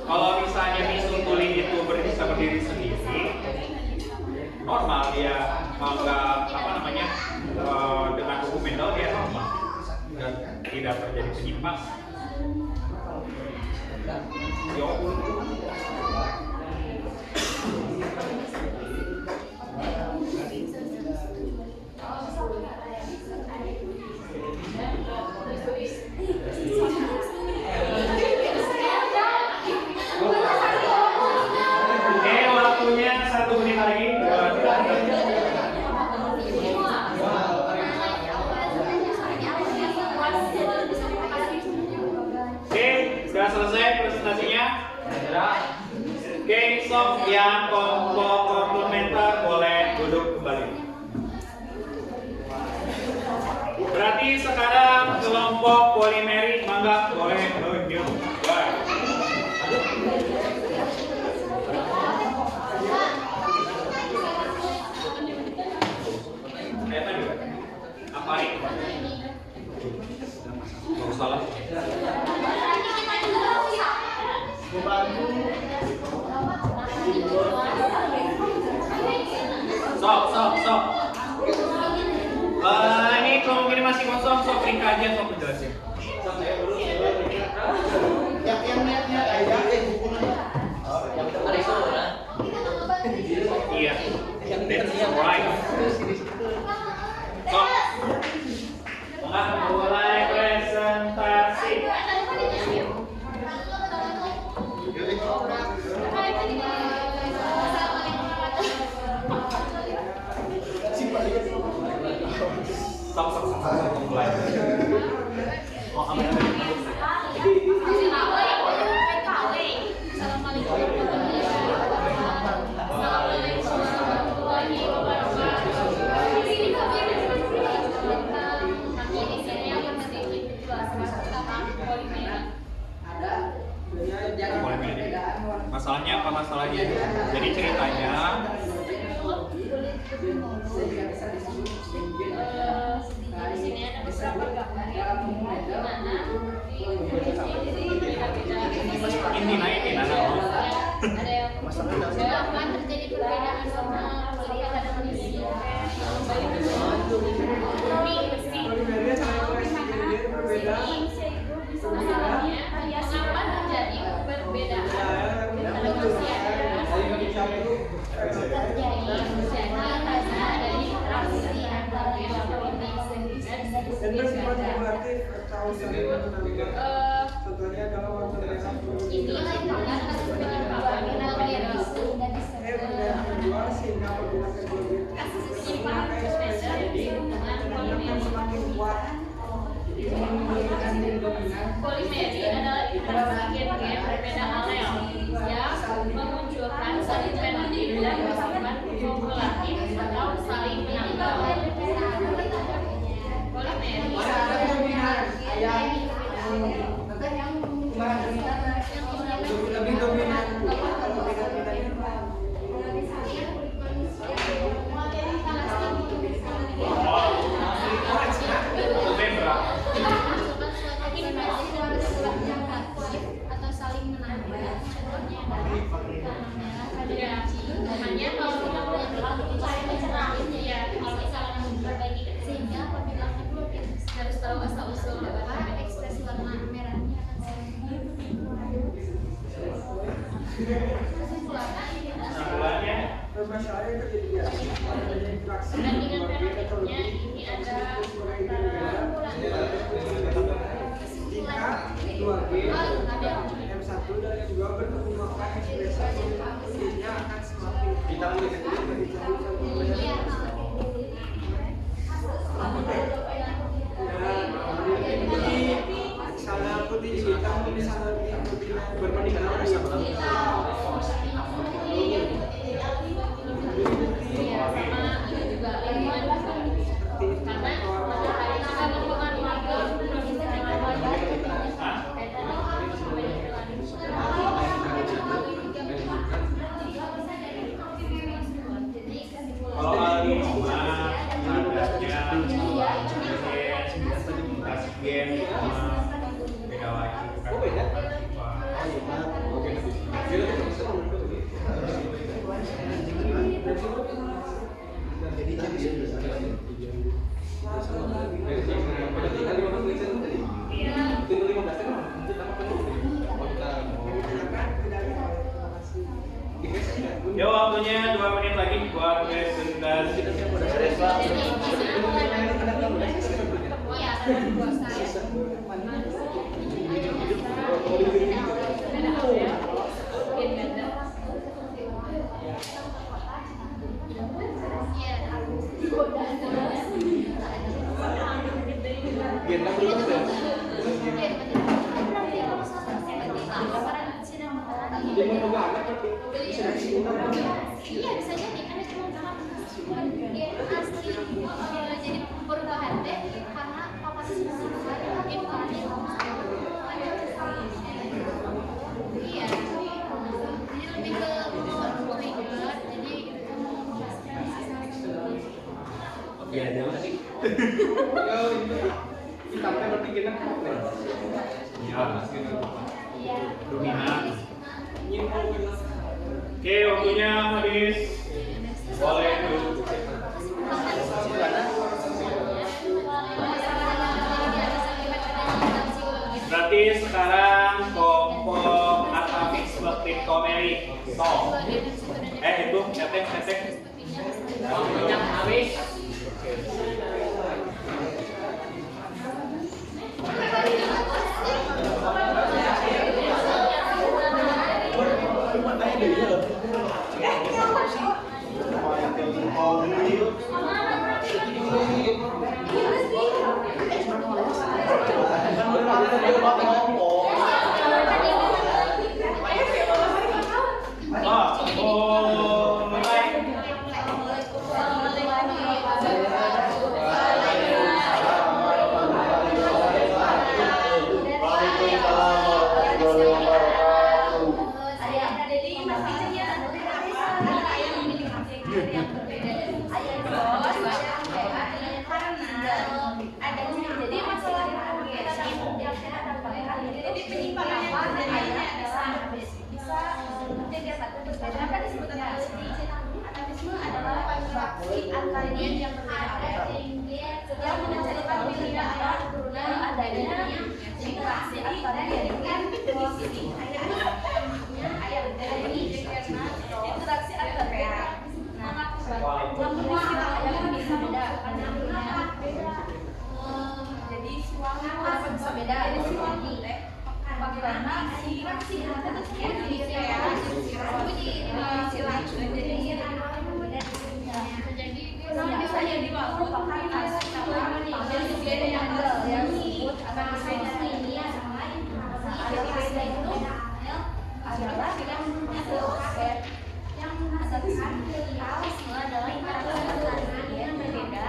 [SPEAKER 1] Kalau misalnya bisu tuli itu bisa berdiri sendiri, normal dia dengan hukum Mendel dia normal dan tidak terjadi penyimpangan. Oke, waktunya 1 menit lagi. Oke, sudah selesai presentasinya? Oke, sok yang kelompok komplementer boleh duduk kembali. Berarti sekarang kelompok polimerik mangga boleh menunjuk. Baik. Apa ini? Nggak salah. Sok. Ini kemungkinan masih kosong, sok ringka aja, sok penjelasin.
[SPEAKER 3] Yang niat aja bukunya.
[SPEAKER 1] Iya. That's right. Sok. Mulai. Oh, amin. Masalahnya apa masalahnya? Jadi ceritanya
[SPEAKER 6] di sini ada beberapa gambar di mana
[SPEAKER 1] intinya
[SPEAKER 6] ada yang akan terjadi perbedaan sama kadang kondisi masalahnya kenapa terjadi perbedaan pada manusia terjadi karena dari interaksi antara intinya kasus penyimpangan spesial di hubungan polimeri adalah interaksi gen-gen berbeda alel yang memunculkan saling fenotip dan bersifat kopulatif atau saling menambah. Polimeri
[SPEAKER 3] lebih dominan.
[SPEAKER 2] atau saling menambah.
[SPEAKER 6] ya, namanya kalau kita kalau misalnya memperbaiki
[SPEAKER 2] Sehingga apabila
[SPEAKER 6] harus tahu asal usul
[SPEAKER 2] ekspresi warna merahnya
[SPEAKER 1] kesimpulannya
[SPEAKER 6] perbandingan fenotipnya ini ada
[SPEAKER 5] M1 dan M2 bertemu maka ekspresi fungsinya akan semakin misalnya putih hitam misalnya berbanding dengan sama
[SPEAKER 6] karena matahari akan mempengaruhi
[SPEAKER 1] kalau alinoma nadanya gen beda lagi bukan Ya waktunya 2 menit lagi buat presentasi.
[SPEAKER 2] Iya bisa jadi karena cuma gen asli jadi perubahan deh karena kapasitas gen warnanya iya jadi lebih ke trigger jadi
[SPEAKER 1] Ya ada lagi.
[SPEAKER 3] Hitamnya berarti kita
[SPEAKER 1] Ya, dominan. Oke, waktunya habis. Boleh duduk. Berarti sekarang kelompok atapik seperti komeri. Itu cetek. Waktunya habis.
[SPEAKER 6] Jadi penyimpangan dan lainnya bisa menjaga satu berbeda. Apa disebut atavisme adalah interaksi antar gen yang berbeda yang menghasilkan pilihan atau turunan adanya interaksi antar gen di sini interaksi antar gen. Namun yang bisa beda jadi suami apa bisa beda jadi suami bagaimana interaksi antar gen di biasanya dimaksud yang gen yang disebut atau beda ini itu adalah yang atavisme adalah interaksi antar gen yang berbeda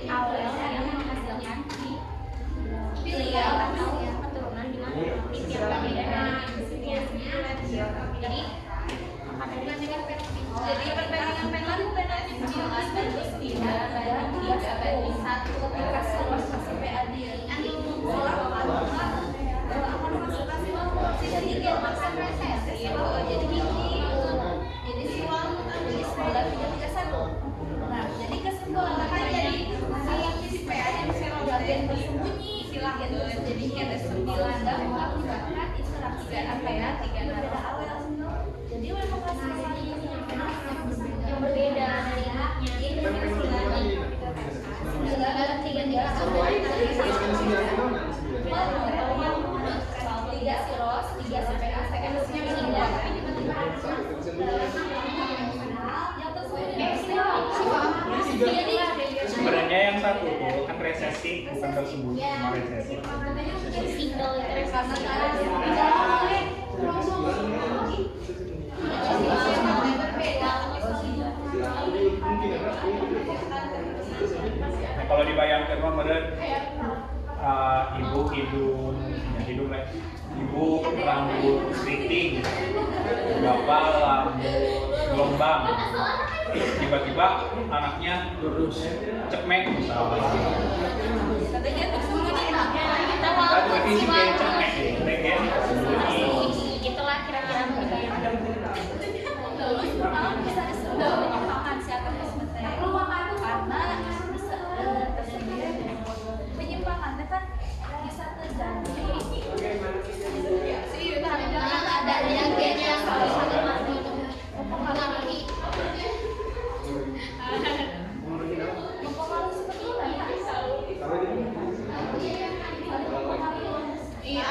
[SPEAKER 6] awal yang menghasilkan pilihan atau keturunan dengan tiap perbedaan jadi perbandingan pengen bukan jelas dan tidak dan dia sebagai satu aplikasi sampai adil akan konsultasi jadi dia makan resesi jadi gigi jadi siwang jadi 931 nah jadi kesimpulan jadi si PA yang bagian bersembunyi silahkan jadi ada 9 dan mengakibatkan interaksi antara 3 nada awal jadi memang yang berbeda dari haknya ini tiga siros 3 sampai SPM-nya
[SPEAKER 1] Sebenarnya yang satu tuh kan resesi bukan tersebut cuma resesi.
[SPEAKER 2] Single itu
[SPEAKER 1] Nah, kalau dibayangkan mah meren ibu hidung lah. Ibu rambut keriting, bapak rambut gelombang. Tiba-tiba anaknya lurus cekmek misalnya. Kita definisi kayak cekmek ya,
[SPEAKER 2] itulah kira-kira membayangkan.
[SPEAKER 6] lulus pertama bisa disebut penyimpangan siapa karena bisa terjadi penyimpangan kan bisa terjadi
[SPEAKER 2] Adanya gen yang salah satu mati mempengaruhi
[SPEAKER 6] iya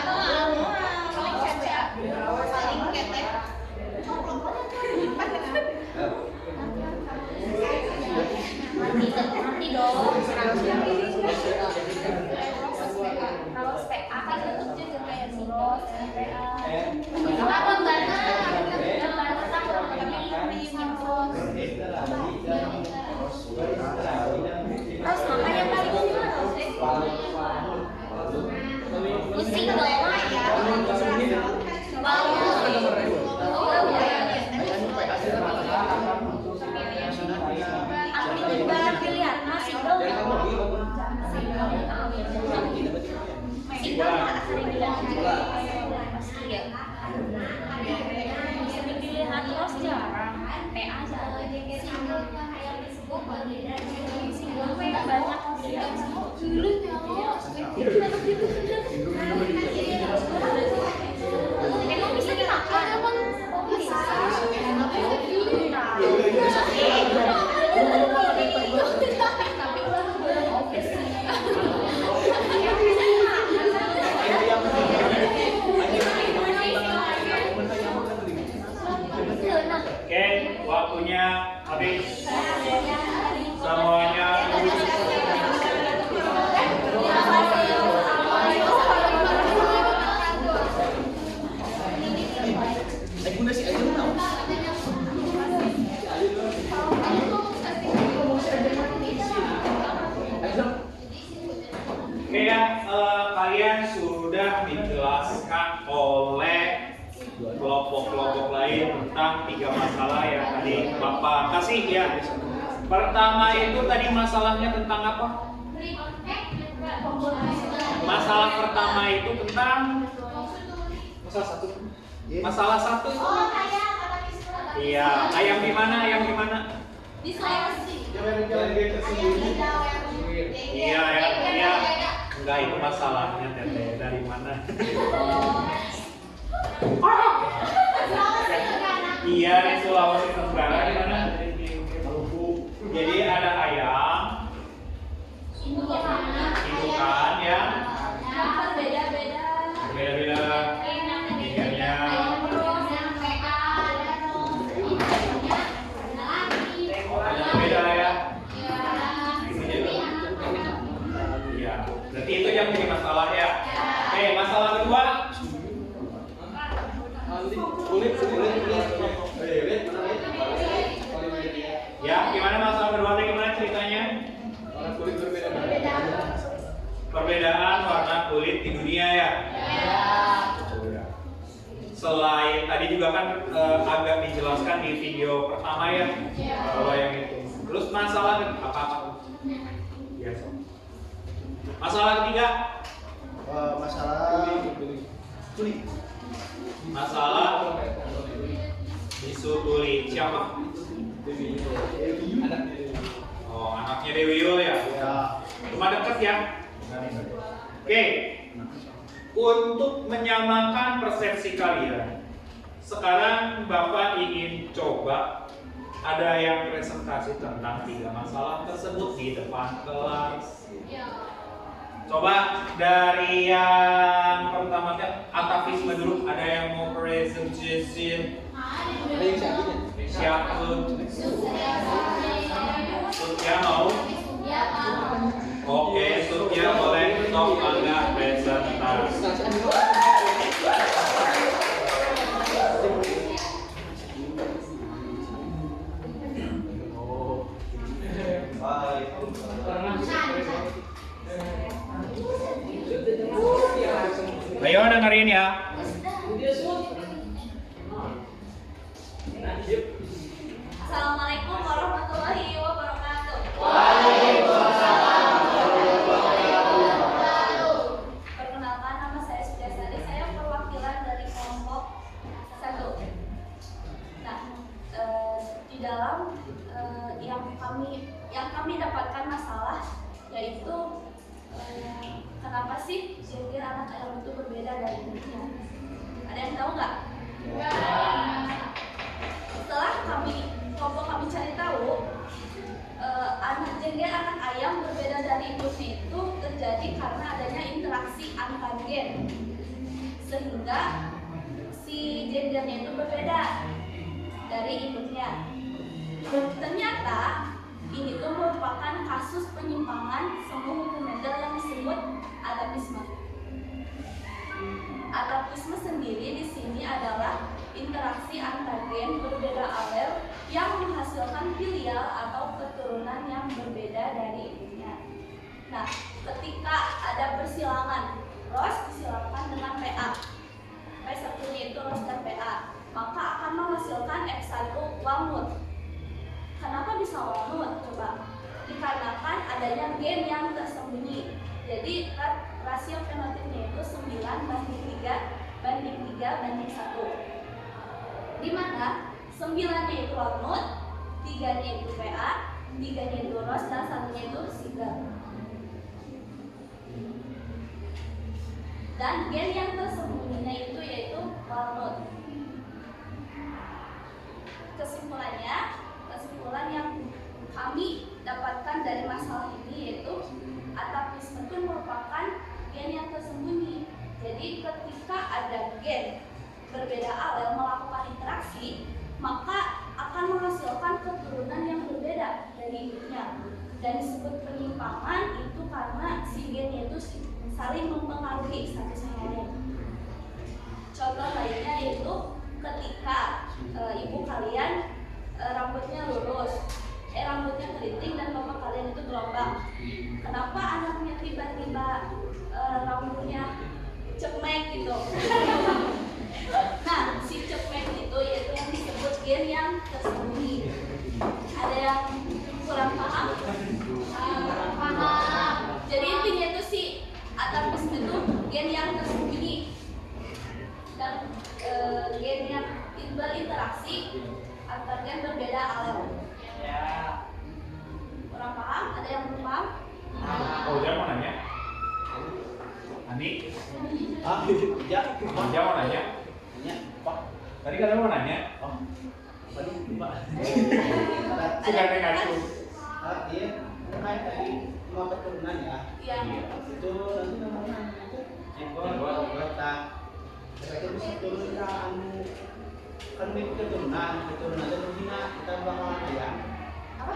[SPEAKER 1] dalil tentang 3 masalah yang tadi Bapak kasih ya. Pertama itu tadi masalahnya tentang apa? Masalah pertama itu tentang masalah satu. Iya, ayam di mana? Ayam di mana?
[SPEAKER 2] Di Sulawesi.
[SPEAKER 1] Iya, ya. Enggak, itu masalahnya Teteh. Dari mana? Iya, di Sulawesi Tenggara. Di mana? Jadi ada ayam indukan ya. Beda-beda tingginya. Beda ya. Iya, berarti itu yang menjadi masalah ya. Oke, masalah kedua. Ya, gimana masalah kedua? Gimana ceritanya? Perbedaan warna kulit di dunia ya. Selain tadi juga kan agak dijelaskan di video pertama ya, bahwa yang itu. Terus masalah apa? Biasa. Masalah ketiga.
[SPEAKER 3] Masalah kulit.
[SPEAKER 1] Masalah isu kulit siapa? Oh, anaknya Dewi Yul ya. Cuma deket ya. Oke. Untuk menyamakan persepsi kalian, sekarang Bapak ingin coba ada yang presentasi tentang 3 masalah tersebut di depan kelas. Coba dari yang pertama atavisme dulu, ada yang mau presentasi? Siapa? Sutya mau? Oke, Sutya boleh top Anda presentasi. Ayo dengerin ya.
[SPEAKER 6] Assalamualaikum warahmatullahi wabarakatuh. Perkenalkan, nama saya Sutya Sari. Saya perwakilan dari kelompok 1. Nah, di dalam yang kami dapatkan masalah yaitu kenapa sih gender anak ayam itu berbeda dari ibunya? Ada yang tahu nggak? Setelah kelompok kami cari tahu, gender anak ayam berbeda dari ibunya itu terjadi karena adanya interaksi antar gen, sehingga si gendernya itu berbeda dari ibunya. Ternyata ini tuh merupakan kasus penyimpangan semu hukum Mendel yang disebut atavisme. Atavisme sendiri di sini adalah interaksi antar gen berbeda alel yang menghasilkan filial atau keturunan yang berbeda dari ibunya. Nah, ketika ada persilangan Ros disilangkan dengan PA, P1-nya itu Ros dan PA, maka akan menghasilkan F1 walnut. Kenapa bisa walnut? Coba. Dikarenakan adanya gen yang tersembunyi. Jadi rasio fenotipnya itu 9:3:1. Di mana 9-nya itu walnut, 3-nya itu PA, 3-nya itu Ros, dan 1-nya itu Sigar. Dan gen yang tersembunyinya itu yaitu walnut. Kesimpulan yang kami dapatkan dari masalah ini yaitu atavisme itu merupakan gen yang tersembunyi. Jadi ketika ada gen berbeda alel melakukan interaksi, maka akan menghasilkan keturunan yang berbeda dari ibunya. Dan disebut penyimpangan itu karena si gennya itu saling mempengaruhi satu sama lain. Contoh lainnya yaitu ketika ibu kalian rambutnya lurus, rambutnya keriting dan bapak kalian itu gelombang. Kenapa anaknya tiba-tiba rambutnya cemek gitu? Nah, si cemek itu yaitu yang gen yang tersembunyi. Ada yang kurang paham?
[SPEAKER 2] Paham.
[SPEAKER 6] Jadi intinya itu si atapisme itu gen yang tersembunyi dan gen yang berinteraksi antar gen berbeda alel. Kurang paham? Ada yang belum paham?
[SPEAKER 1] Oh, dia mau nanya? Ani?
[SPEAKER 3] Ya.
[SPEAKER 1] Dia mau nanya?
[SPEAKER 3] Nanya, Pak.
[SPEAKER 1] Tadi katanya mau nanya?
[SPEAKER 3] Oh, tadi Pak.
[SPEAKER 1] Sudah dengar tuh.
[SPEAKER 3] Iya, kayak tadi mau keturunan ya.
[SPEAKER 6] Iya.
[SPEAKER 3] Itu nanti namanya itu anggota. Mereka bisa turun ke anu kan itu keturunan dan hina kita bakal ya.
[SPEAKER 6] Apa?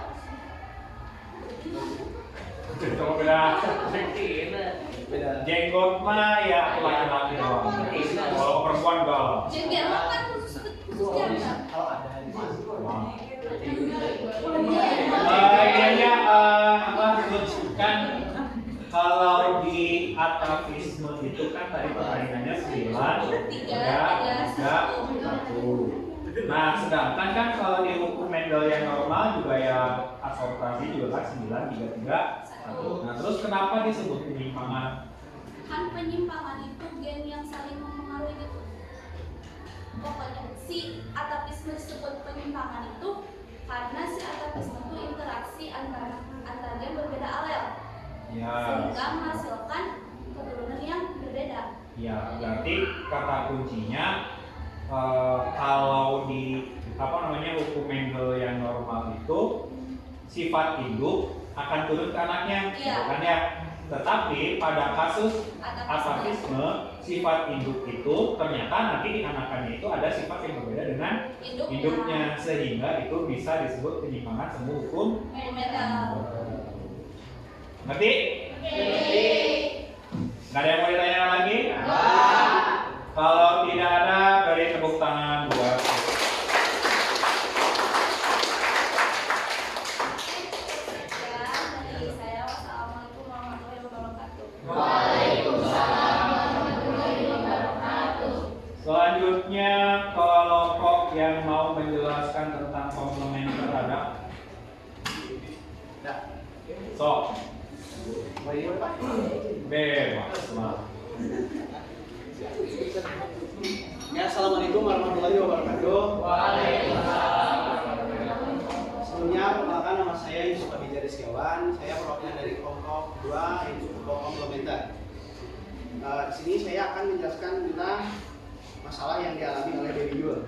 [SPEAKER 1] Coba beda.
[SPEAKER 3] Beda.
[SPEAKER 1] Jenggot mah ya laki-laki doang. Kalau perempuan enggak.
[SPEAKER 6] Jengger mah kan khusus jantan.
[SPEAKER 3] Kalau ada di mana?
[SPEAKER 1] Kayaknya kan kalau di atavisme itu kan tadi pertanyaannya 9, 3, 1. Nah, sedangkan kan kalau di hukum Mendel yang normal juga ya absorpsi juga kan 9, 3, 1. Nah, terus kenapa disebut penyimpangan?
[SPEAKER 6] Kan penyimpangan itu gen yang saling mempengaruhi gitu. Pokoknya si atapisme disebut penyimpangan itu karena si atapisme itu interaksi antara gen berbeda alel.
[SPEAKER 1] Ya,
[SPEAKER 6] Sehingga menghasilkan keturunan yang berbeda.
[SPEAKER 1] ya berarti kata kuncinya kalau di hukum Mendel yang normal itu sifat induk akan turun ke anaknya,
[SPEAKER 6] Iya.
[SPEAKER 1] kan ya? Tetapi pada kasus atavisme sifat induk itu ternyata nanti di anakannya itu ada sifat yang berbeda dengan induknya sehingga itu bisa disebut penyimpangan semu hukum. Ngerti? Nggak ada yang mau ditanya lagi? Kalau tidak ada, beri tepuk tangan buat.
[SPEAKER 6] Dari saya, wassalamualaikum warahmatullahi wabarakatuh.
[SPEAKER 1] Selanjutnya, kelompok yang mau menjelaskan tentang komplementer ada? Sok. Bebas lah.
[SPEAKER 3] Ya, assalamualaikum warahmatullahi wabarakatuh. Sebelumnya perkenalkan nama saya Yusuf Abidja Rizkiawan. Saya perwakilan dari kelompok 2 yaitu kelompok komplementer. Di sini saya akan menjelaskan tentang masalah yang dialami oleh Dewi Yul.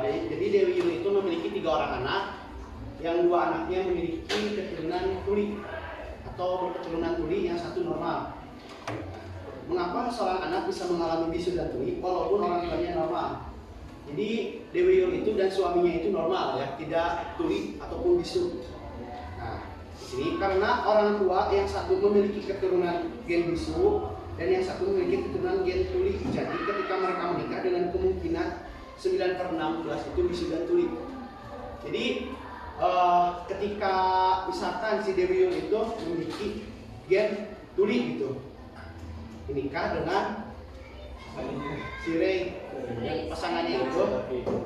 [SPEAKER 3] Jadi Dewi Yul itu memiliki 3 orang anak, yang 2 anaknya memiliki keturunan tuli atau berketurunan tuli, yang 1 normal. Mengapa seorang anak bisa mengalami bisu dan tuli walaupun orang tuanya normal? Jadi Dewi Yul itu dan suaminya itu normal ya, tidak tuli ataupun bisu. Nah, di sini karena orang tua yang satu memiliki keturunan gen bisu dan yang satu memiliki keturunan gen tuli. Jadi ketika mereka menikah dengan kemungkinan 9/16 itu bisu dan tuli. Jadi ketika misalkan si Dewi Yul itu memiliki gen tuli gitu, menikah dengan si Ray, pasangannya itu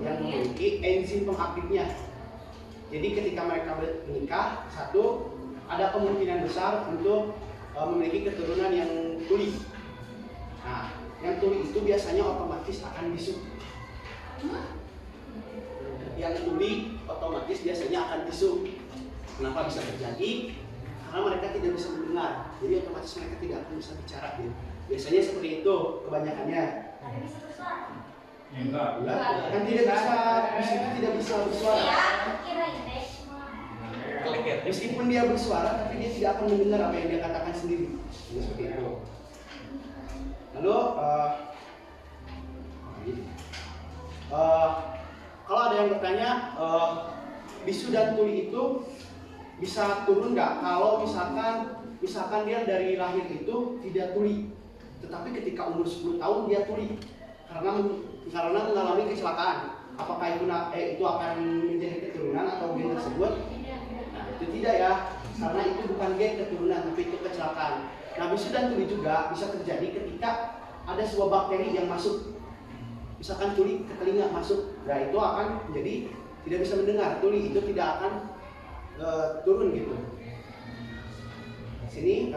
[SPEAKER 3] yang memiliki enzim pengaktifnya. Jadi ketika mereka menikah, satu ada kemungkinan besar untuk memiliki keturunan yang tuli. Nah, yang tuli itu biasanya otomatis akan bisu. Yang tuli otomatis biasanya akan bisu. Kenapa bisa terjadi? Karena mereka tidak bisa mendengar, jadi otomatis mereka tidak akan bisa bicara. Biasanya seperti itu kebanyakannya.
[SPEAKER 1] Enggak.
[SPEAKER 3] Kan tidak bisa, bisu itu tidak bisa bersuara. Meskipun dia bersuara, tapi dia tidak akan mendengar apa yang dia katakan sendiri. Jadi seperti itu. Lalu, kalau ada yang bertanya, bisu dan tuli itu bisa turun nggak? Kalau misalkan dia dari lahir itu tidak tuli, tetapi ketika umur 10 tahun dia tuli karena mengalami kecelakaan. Apakah itu akan menjadi keturunan atau gen tersebut? Nah, itu tidak ya, karena itu bukan gen keturunan, tapi itu kecelakaan. Nah, bisu dan tuli juga bisa terjadi ketika ada sebuah bakteri yang masuk. misalkan tuli ke telinga masuk, nah itu akan jadi tidak bisa mendengar, tuli itu tidak akan turun gitu. Sini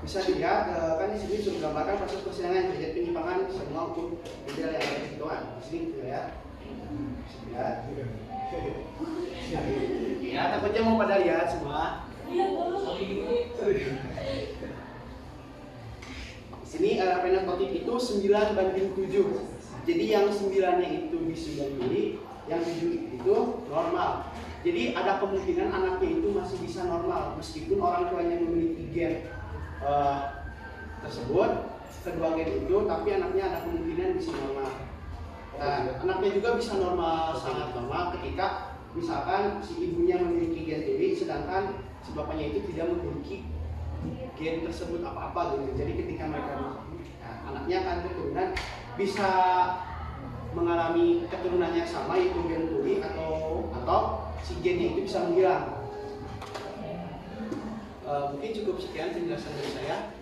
[SPEAKER 3] bisa dilihat kan di sini sudah gambarkan proses persidangan terjadi penyimpangan semua hukum model yang ada di situan. Di sini kita lihat, ya takutnya mau pada lihat semua. Di sini fenotype itu 9:7. Jadi yang 9-nya itu bisu dan tuli, yang 7 itu normal. Jadi ada kemungkinan anaknya itu masih bisa normal meskipun orang tuanya memiliki gen tersebut, kedua gen itu, tapi anaknya ada kemungkinan bisa normal. Nah, anaknya juga bisa normal, sangat normal ketika misalkan si ibunya memiliki gen tuli sedangkan si bapaknya itu tidak memiliki gen tersebut apa-apa gitu. Jadi ketika mereka anaknya akan keturunan bisa mengalami keturunannya sama yaitu gen tuli atau si gennya itu bisa menghilang. Mungkin cukup sekian penjelasan dari saya.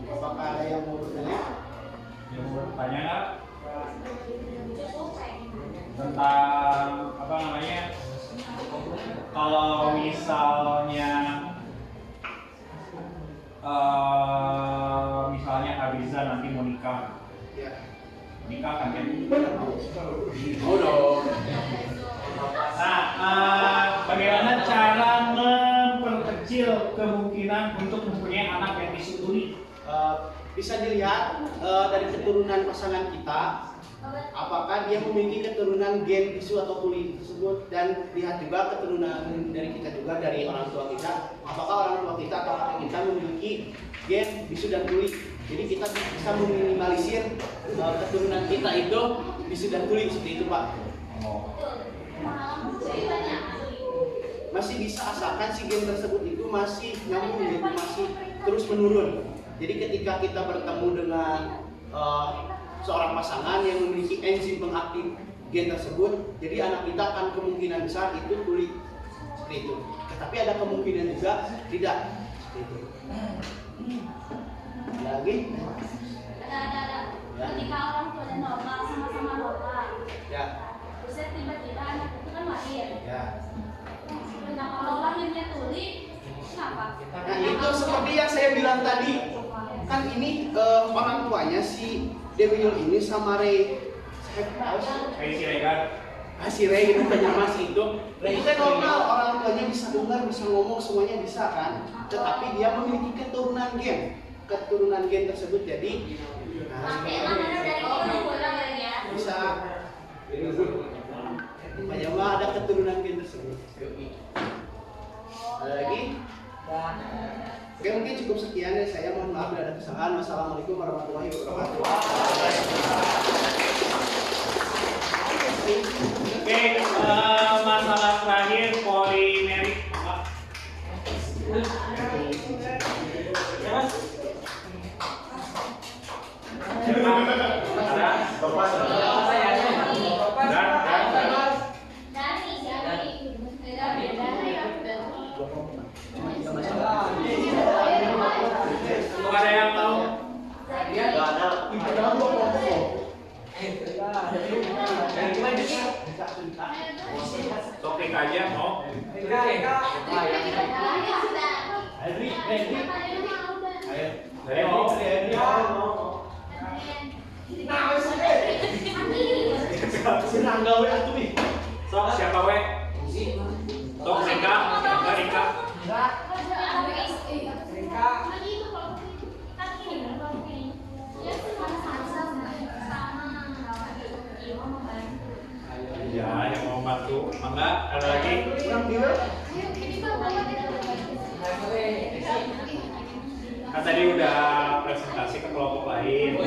[SPEAKER 3] Apakah ada yang mau bertanya?
[SPEAKER 1] Yang mau bertanya nggak? Tentang apa namanya? Kalau misalnya Abiza nanti mau nikah,
[SPEAKER 3] Ya.
[SPEAKER 1] nikah kan kan?
[SPEAKER 3] Oh dong.
[SPEAKER 1] Nah, bagaimana cara memperkecil kemungkinan untuk mempunyai anak yang bisu tuli?
[SPEAKER 3] Bisa dilihat dari keturunan pasangan kita, apakah dia memiliki keturunan gen bisu atau tuli tersebut, dan lihat juga keturunan dari kita juga, dari orang tua kita, apakah orang tua kita atau kakek kita memiliki gen bisu dan tuli. Jadi kita bisa meminimalisir keturunan kita itu bisu dan tuli seperti itu, Pak. Masih bisa asalkan si gen tersebut itu masih nyambung, yaitu masih terus menurun. Jadi ketika kita bertemu dengan seorang pasangan yang memiliki enzim pengaktif gen tersebut, jadi anak kita akan kemungkinan besar itu tuli seperti itu. Tetapi ada kemungkinan juga tidak seperti itu. Lagi?
[SPEAKER 6] Ada. Ketika orang tuanya normal, sama-sama normal.
[SPEAKER 3] Ya.
[SPEAKER 6] Terus tiba-tiba anak itu kan lahir.
[SPEAKER 3] Ya.
[SPEAKER 6] Nah, kalau lahirnya tuli, kenapa?
[SPEAKER 3] Nah itu seperti yang saya bilang tadi, kan ini orang tuanya si Dewi Yul ini sama Ray,
[SPEAKER 1] Kayak si Regan.
[SPEAKER 3] si Ray itu penyamas itu, Ray itu normal, orang tuanya bisa dengar, bisa ngomong, semuanya bisa kan, tetapi dia memiliki keturunan gen tersebut, jadi bisa penyamas ada keturunan gen tersebut. Ada lagi? Oke, mungkin cukup sekian ya, saya mohon maaf bila ada kesalahan. Wassalamualaikum warahmatullahi wabarakatuh.
[SPEAKER 1] Oke, masalah terakhir polimerik. Ada yang mau? Topik aja mau? Sok siapa we? Sok Rika, Rika. Ya, yang mau bantu, mangga, ada lagi? Kan tadi udah presentasi ke kelompok lain.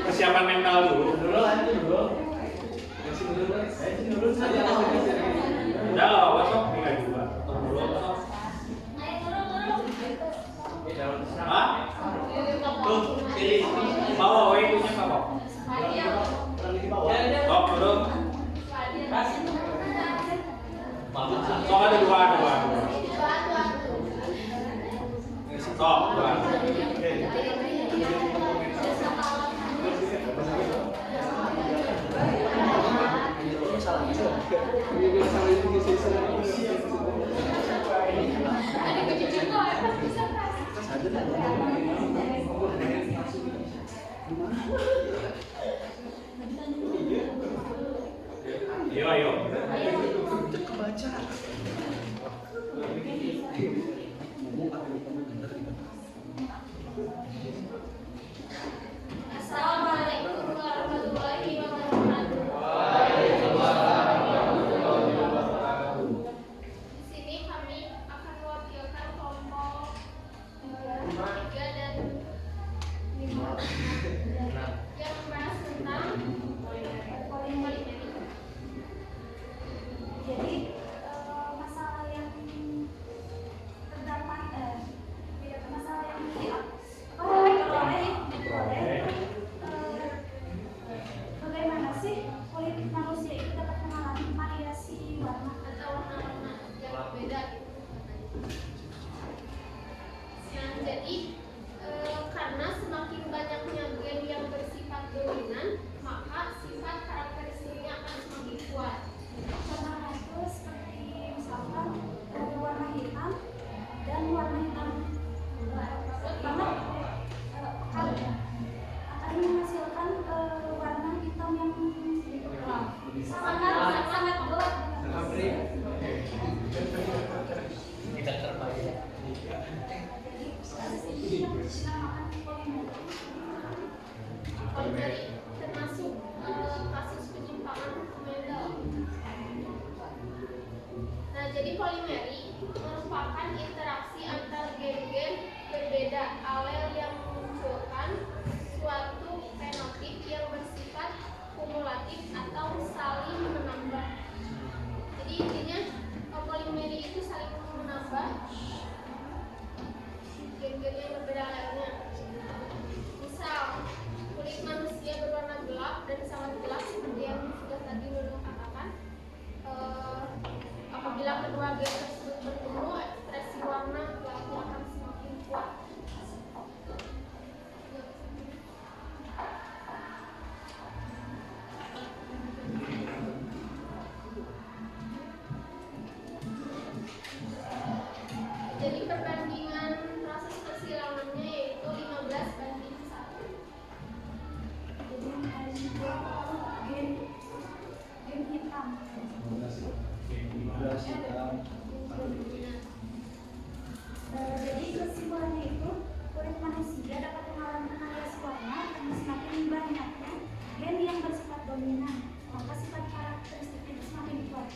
[SPEAKER 1] Persiapan mental dulu. Udah lah, wasok tinggal juga. Hah? Tuh, pilih. Bawa itunya apa? Oh, turun. So ada dua. Sok, Bang. Ayo, ayo.
[SPEAKER 2] Assalamualaikum warahmatullahi wabarakatuh. Di sini kami akan mewakilkan kelompok 3 dan 5 yang membahas tentang polimeri.
[SPEAKER 7] Jadi masalah yang terdapat masalah yang bagaimana sih kulit manusia itu dapat mengalami variasi warna
[SPEAKER 2] Atau warna-warna yang berbeda gitu. Nah, jadi karena semakin banyaknya gen yang bersifat dominan, maka sifat karakteristiknya akan semakin kuat.
[SPEAKER 7] contohnya itu seperti misalkan warna hitam dan warna hitam banget akan menghasilkan warna hitam yang sangat gelap.
[SPEAKER 2] Polimeri termasuk kasus penyimpangan Mendel. Nah, jadi polimeri merupakan interaksi antar gen-gen berbeda alel yang memunculkan suatu fenotip yang bersifat kumulatif atau saling menambah. Jadi intinya polimeri itu saling menambah gen-gen yang berbeda alelnya. Misal, kulit manusia berwarna gelap dan sangat gelap seperti yang sudah tadi Nunung katakan. Apabila kedua gen tersebut bertemu, ekspresi warna gelapnya akan semakin kuat. Jadi perbandingan proses persilangannya yaitu 15:1.
[SPEAKER 7] Jadi yang paling gen hitam. Jadi kesimpulannya itu kulit manusia dapat mengalami variasi warna karena semakin banyaknya gen yang bersifat dominan, maka sifat karakteristiknya itu semakin kuat.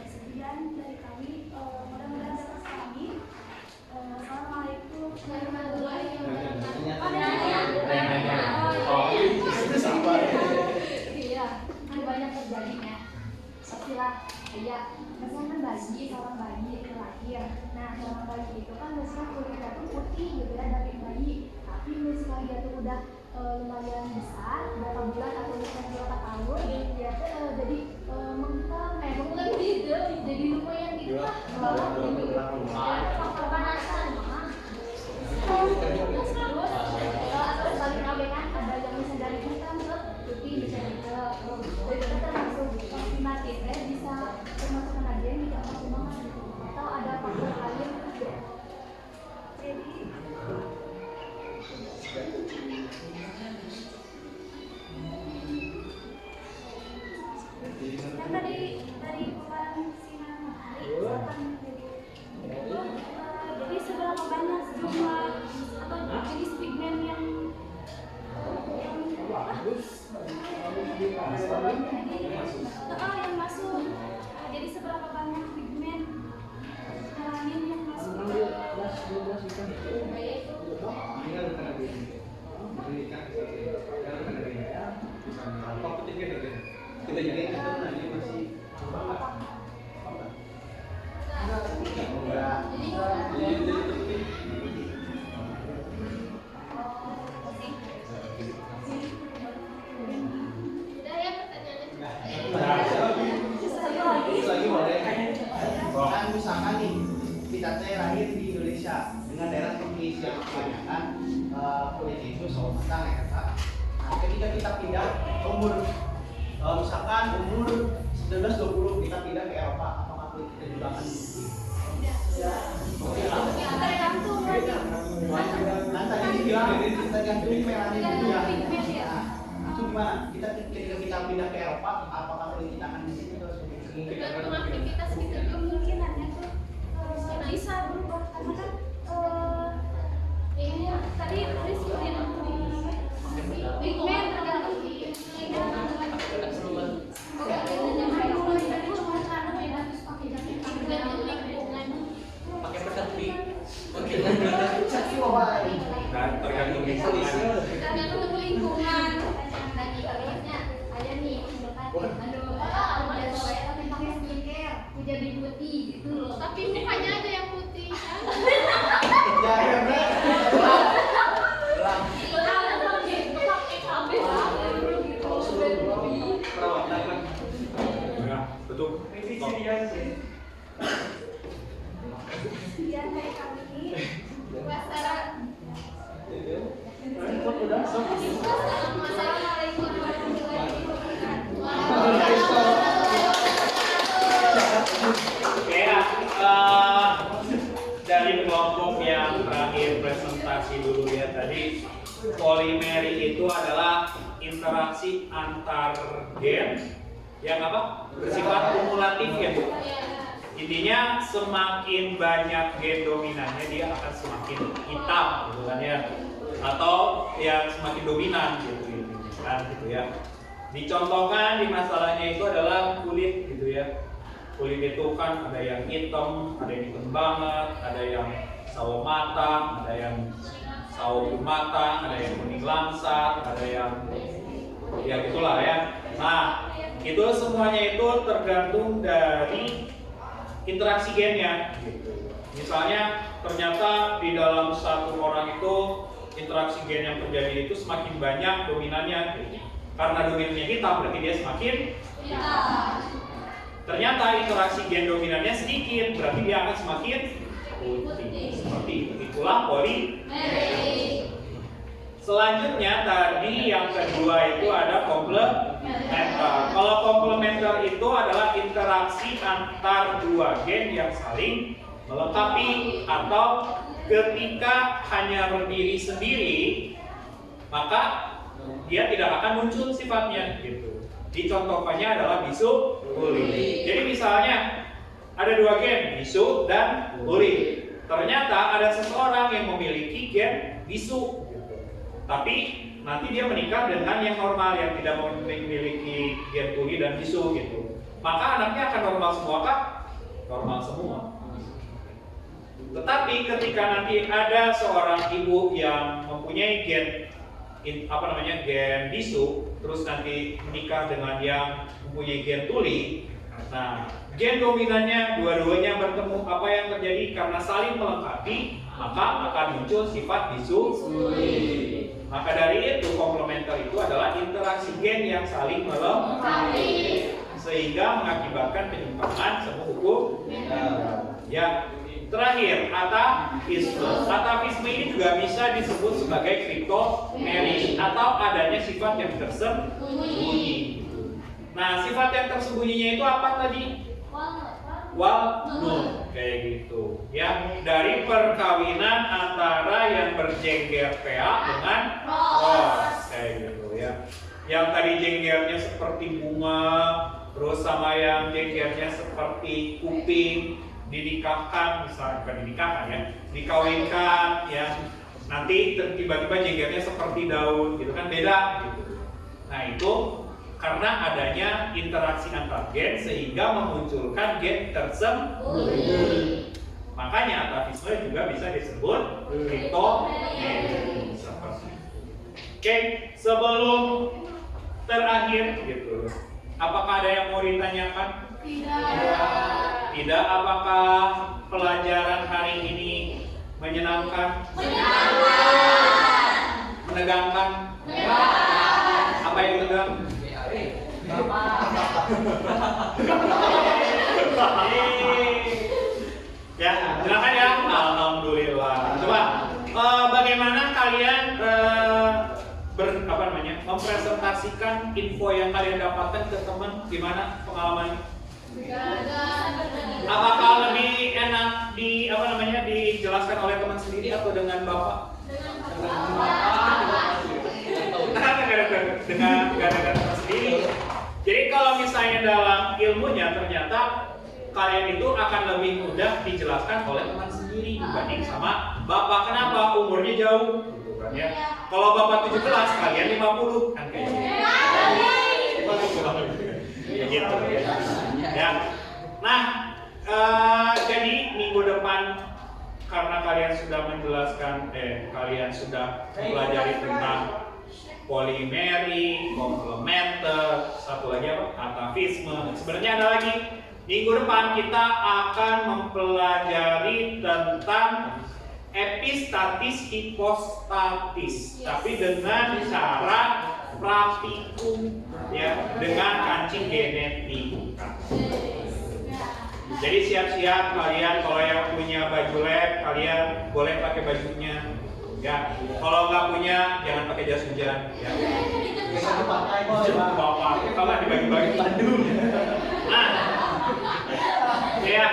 [SPEAKER 7] Sekian dari kami, mudah-mudahan dapat kami. Assalamualaikum
[SPEAKER 2] warahmatullahi wabarakatuh.
[SPEAKER 8] Iya, kan banyak terjadinya. Setelah ya, misalkan seorang bayi itu lahir. Nah, seorang bayi itu kan biasanya kulitnya tuh putih gitu ya dari bayi. Tapi misalnya dia tuh udah lumayan besar, berapa bulan atau misalnya berapa tahun, dia tuh jadi menghitam, jadi lumayan gitu lah. Kepanasan, terus atau sebaliknya kan ada yang misalnya dari hitam ke putih bisa gitu. Jadi kita termasuk optimatif bisa termasuk aja yang tidak optimal gitu. Atau ada faktor lain.
[SPEAKER 7] Jadi yang tadi dari kemarin sinar matahari jadi seberapa banyak jumlah atau jenis pigmen yang masuk, jadi seberapa banyak pigmen melanin yang masuk
[SPEAKER 3] Kita jadi itu nanti masih
[SPEAKER 2] Udah ya pertanyaannya.
[SPEAKER 3] lagi boleh kan misalkan nih kita lahir di Indonesia dengan daerah yang kebanyakan kulitnya itu sawo matang ya Kak. Nah, ketika kita pindah umur misalkan umur 19-20 kita pindah ke Eropa, apakah kulit kita juga akan
[SPEAKER 2] Tergantung lagi.
[SPEAKER 3] Nah, tadi dibilang tergantung melanin itu ya. Nah, itu gimana? Ketika kita pindah ke Eropa, apakah kulit kita akan di sini terus?
[SPEAKER 2] Tergantung aktivitas kita.
[SPEAKER 7] Kemungkinannya tuh bisa berubah karena kan ini tadi tulis pigmen tergantung
[SPEAKER 9] pakai peserti.
[SPEAKER 1] Dan tergantung lingkungan.
[SPEAKER 2] Tergantung lingkungan.
[SPEAKER 8] Tadi kalinya ada nih aduh ada sore tapi pakai skincare aku jadi putih gitu loh.
[SPEAKER 2] Tapi mukanya aja yang putih.
[SPEAKER 3] Ya, ya benar. Kalau seluruh perawatan kan
[SPEAKER 1] Ya, betul.
[SPEAKER 7] dia kayak kami
[SPEAKER 2] Assalamualaikum warahmatullahi
[SPEAKER 1] Oke ya, dari kelompok yang terakhir presentasi dulu ya tadi, polimeri itu adalah interaksi antar gen yang apa? Bersifat kumulatif ya Bu. Intinya semakin banyak gen dominannya dia akan semakin hitam gitu kan ya, atau yang semakin dominan gitu kan gitu ya. Dicontohkan di masalahnya itu adalah kulit gitu ya. Kulit itu kan ada yang hitam, ada yang hitam banget, ada yang sawo matang, ada yang sawo matang, ada yang kuning langsat, ada yang ya gitulah ya. Nah, itu semuanya itu tergantung dari interaksi gennya gitu. Misalnya ternyata di dalam satu orang itu interaksi gen yang terjadi itu semakin banyak dominannya gitu. Karena dominannya hitam berarti dia semakin hitam. Ternyata interaksi gen dominannya sedikit berarti dia akan semakin putih. Seperti itu. Itulah polimeri. Selanjutnya tadi yang kedua itu ada komplementer. Kalau komplementer itu adalah interaksi antar dua gen yang saling melengkapi, atau ketika hanya berdiri sendiri maka dia tidak akan muncul sifatnya gitu. Dicontohkannya adalah bisu uli. Jadi misalnya ada dua gen, bisu dan uli. Ternyata ada seseorang yang memiliki gen bisu. Tapi nanti dia menikah dengan yang normal yang tidak memiliki gen tuli dan bisu gitu. Maka anaknya akan normal semua kah? Normal semua. Tetapi ketika nanti ada seorang ibu yang mempunyai gen gen bisu, terus nanti menikah dengan yang mempunyai gen tuli. Nah, gen dominannya dua-duanya bertemu, apa yang terjadi? Karena saling melengkapi, maka akan muncul sifat bisu. Maka dari itu komplementer itu adalah interaksi gen yang saling melengkapi sehingga mengakibatkan penyimpangan semu hukum. Ya, terakhir atavisme. Atavisme ini juga bisa disebut sebagai kriptomeri atau adanya sifat yang tersembunyi. Nah, sifat yang tersembunyinya itu apa tadi? Walnut kayak gitu ya, dari perkawinan antara yang berjengger pea dengan ros kayak gitu ya. Yang tadi jenggernya seperti bunga, terus sama yang jenggernya seperti kuping, dinikahkan, misalnya bukan dinikahkan ya, dikawinkan ya, nanti tiba-tiba jenggernya seperti daun gitu kan, beda gitu. Nah itu karena adanya interaksi antar gen sehingga memunculkan gen tersembunyi. Makanya atavisme juga bisa disebut kriptomeri. Oke, sebelum terakhir gitu, apakah ada yang mau ditanyakan? Tidak. Apakah pelajaran hari ini menyenangkan? Menegangkan? Apa yang tegang? Ya, silakan ya. Alhamdulillah. Coba mempresentasikan info yang kalian dapatkan ke teman, gimana pengalaman? Apakah lebih enak dijelaskan oleh teman sendiri atau dengan bapak? Dengan teman sendiri. Jadi kalau misalnya dalam ilmunya ternyata kalian itu akan lebih mudah dijelaskan oleh teman sendiri dibanding sama bapak. Kenapa? Umurnya jauh, gitu kan ya. Kalau bapak 17, kalian 50 kan kayak gitu. Ya gitu ya. Nah, jadi minggu depan karena kalian sudah menjelaskan, kalian sudah mempelajari tentang polimeri, komplementer, satu lagi apa? Atavisme. Sebenarnya ada lagi. Minggu depan kita akan mempelajari tentang epistatis hipostatis, tapi dengan cara praktikum ya, dengan kancing genetika. Jadi siap-siap kalian, kalau yang punya baju lab kalian boleh pakai bajunya. Ya, kalau nggak punya jangan pakai jas hujan. Ya. Bapak kita lah dibagi-bagi Bandung. Nah, ya,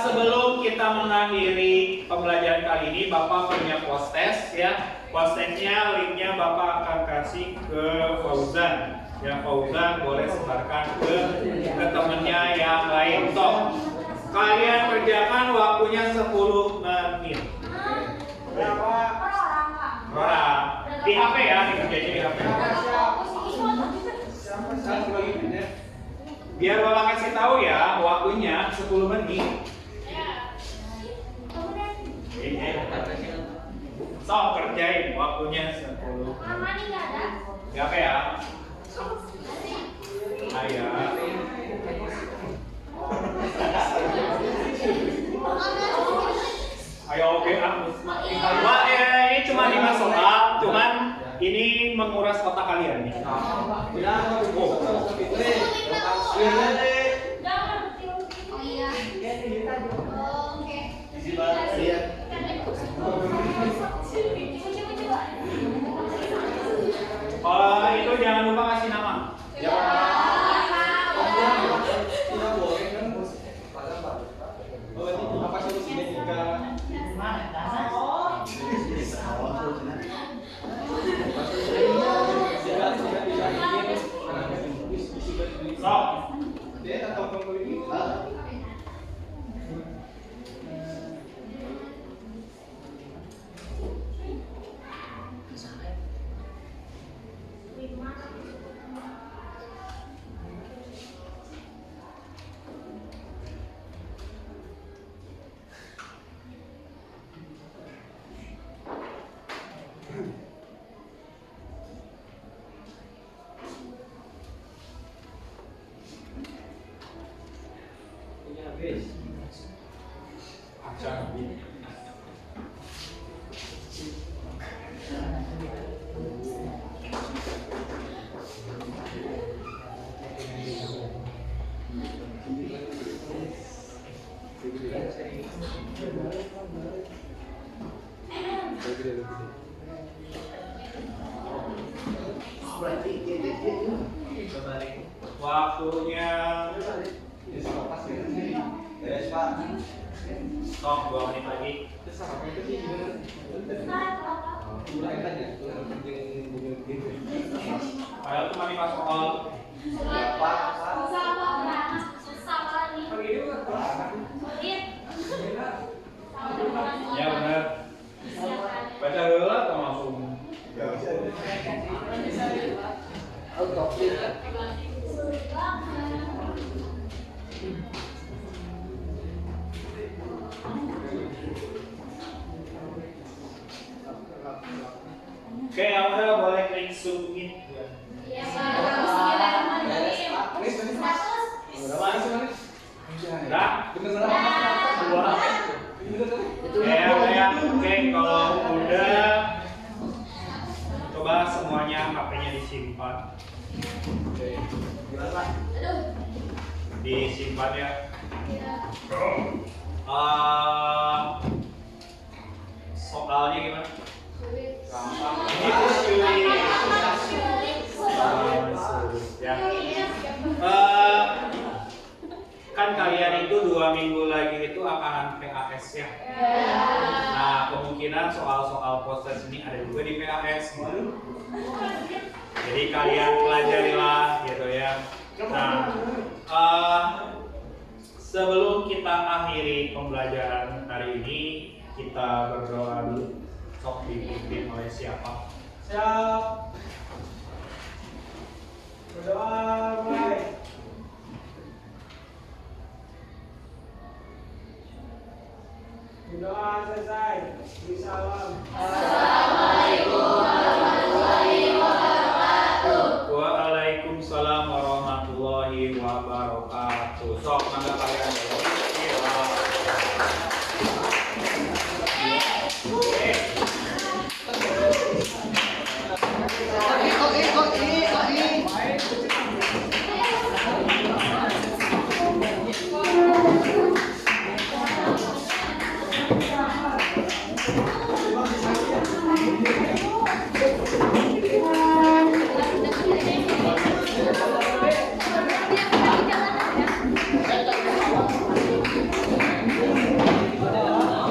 [SPEAKER 1] sebelum kita mengakhiri pembelajaran kali ini, Bapak punya post test ya. Post testnya linknya Bapak akan kasih ke Fauzan. Ya, Fauzan boleh sebarkan ke temennya yang lain. Toh, kalian kerjakan waktunya 10 menit. Orang di HP ya, dikerjain di HP. Biar Bapak kasih tahu ya, waktunya 10 menit. So, kerjain waktunya 10 menit. Di HP ya. Ayo. Ayo, oke, Wah, ini cuma 5 soal, cuman ini menguras otak kalian nih. Itu jangan lupa kasih nama. Waktunya stop 2 menit lagi. Padahal cuma 5 soal. Ya benar. Baca dulu atau langsung? Oke, Aura boleh klik submit.
[SPEAKER 2] Iya,
[SPEAKER 1] Oke, kalau udah coba semuanya HP-nya disimpan. Disimpan ya. Soalnya gimana? Ini sulit. Ya. Kan kalian itu 2 minggu lagi itu akan PAS ya. Nah, kemungkinan soal-soal proses ini ada juga di PAS. Jadi kalian pelajarilah gitu ya. Nah, sebelum kita akhiri pembelajaran hari ini, kita berdoa dulu. Sok dipimpin oleh siapa?
[SPEAKER 3] Siap. Berdoa mulai. Berdoa selesai. Salam.
[SPEAKER 1] Waalaikumsalam warahmatullahi wabarakatuh. Sok mangga kalian. Oke.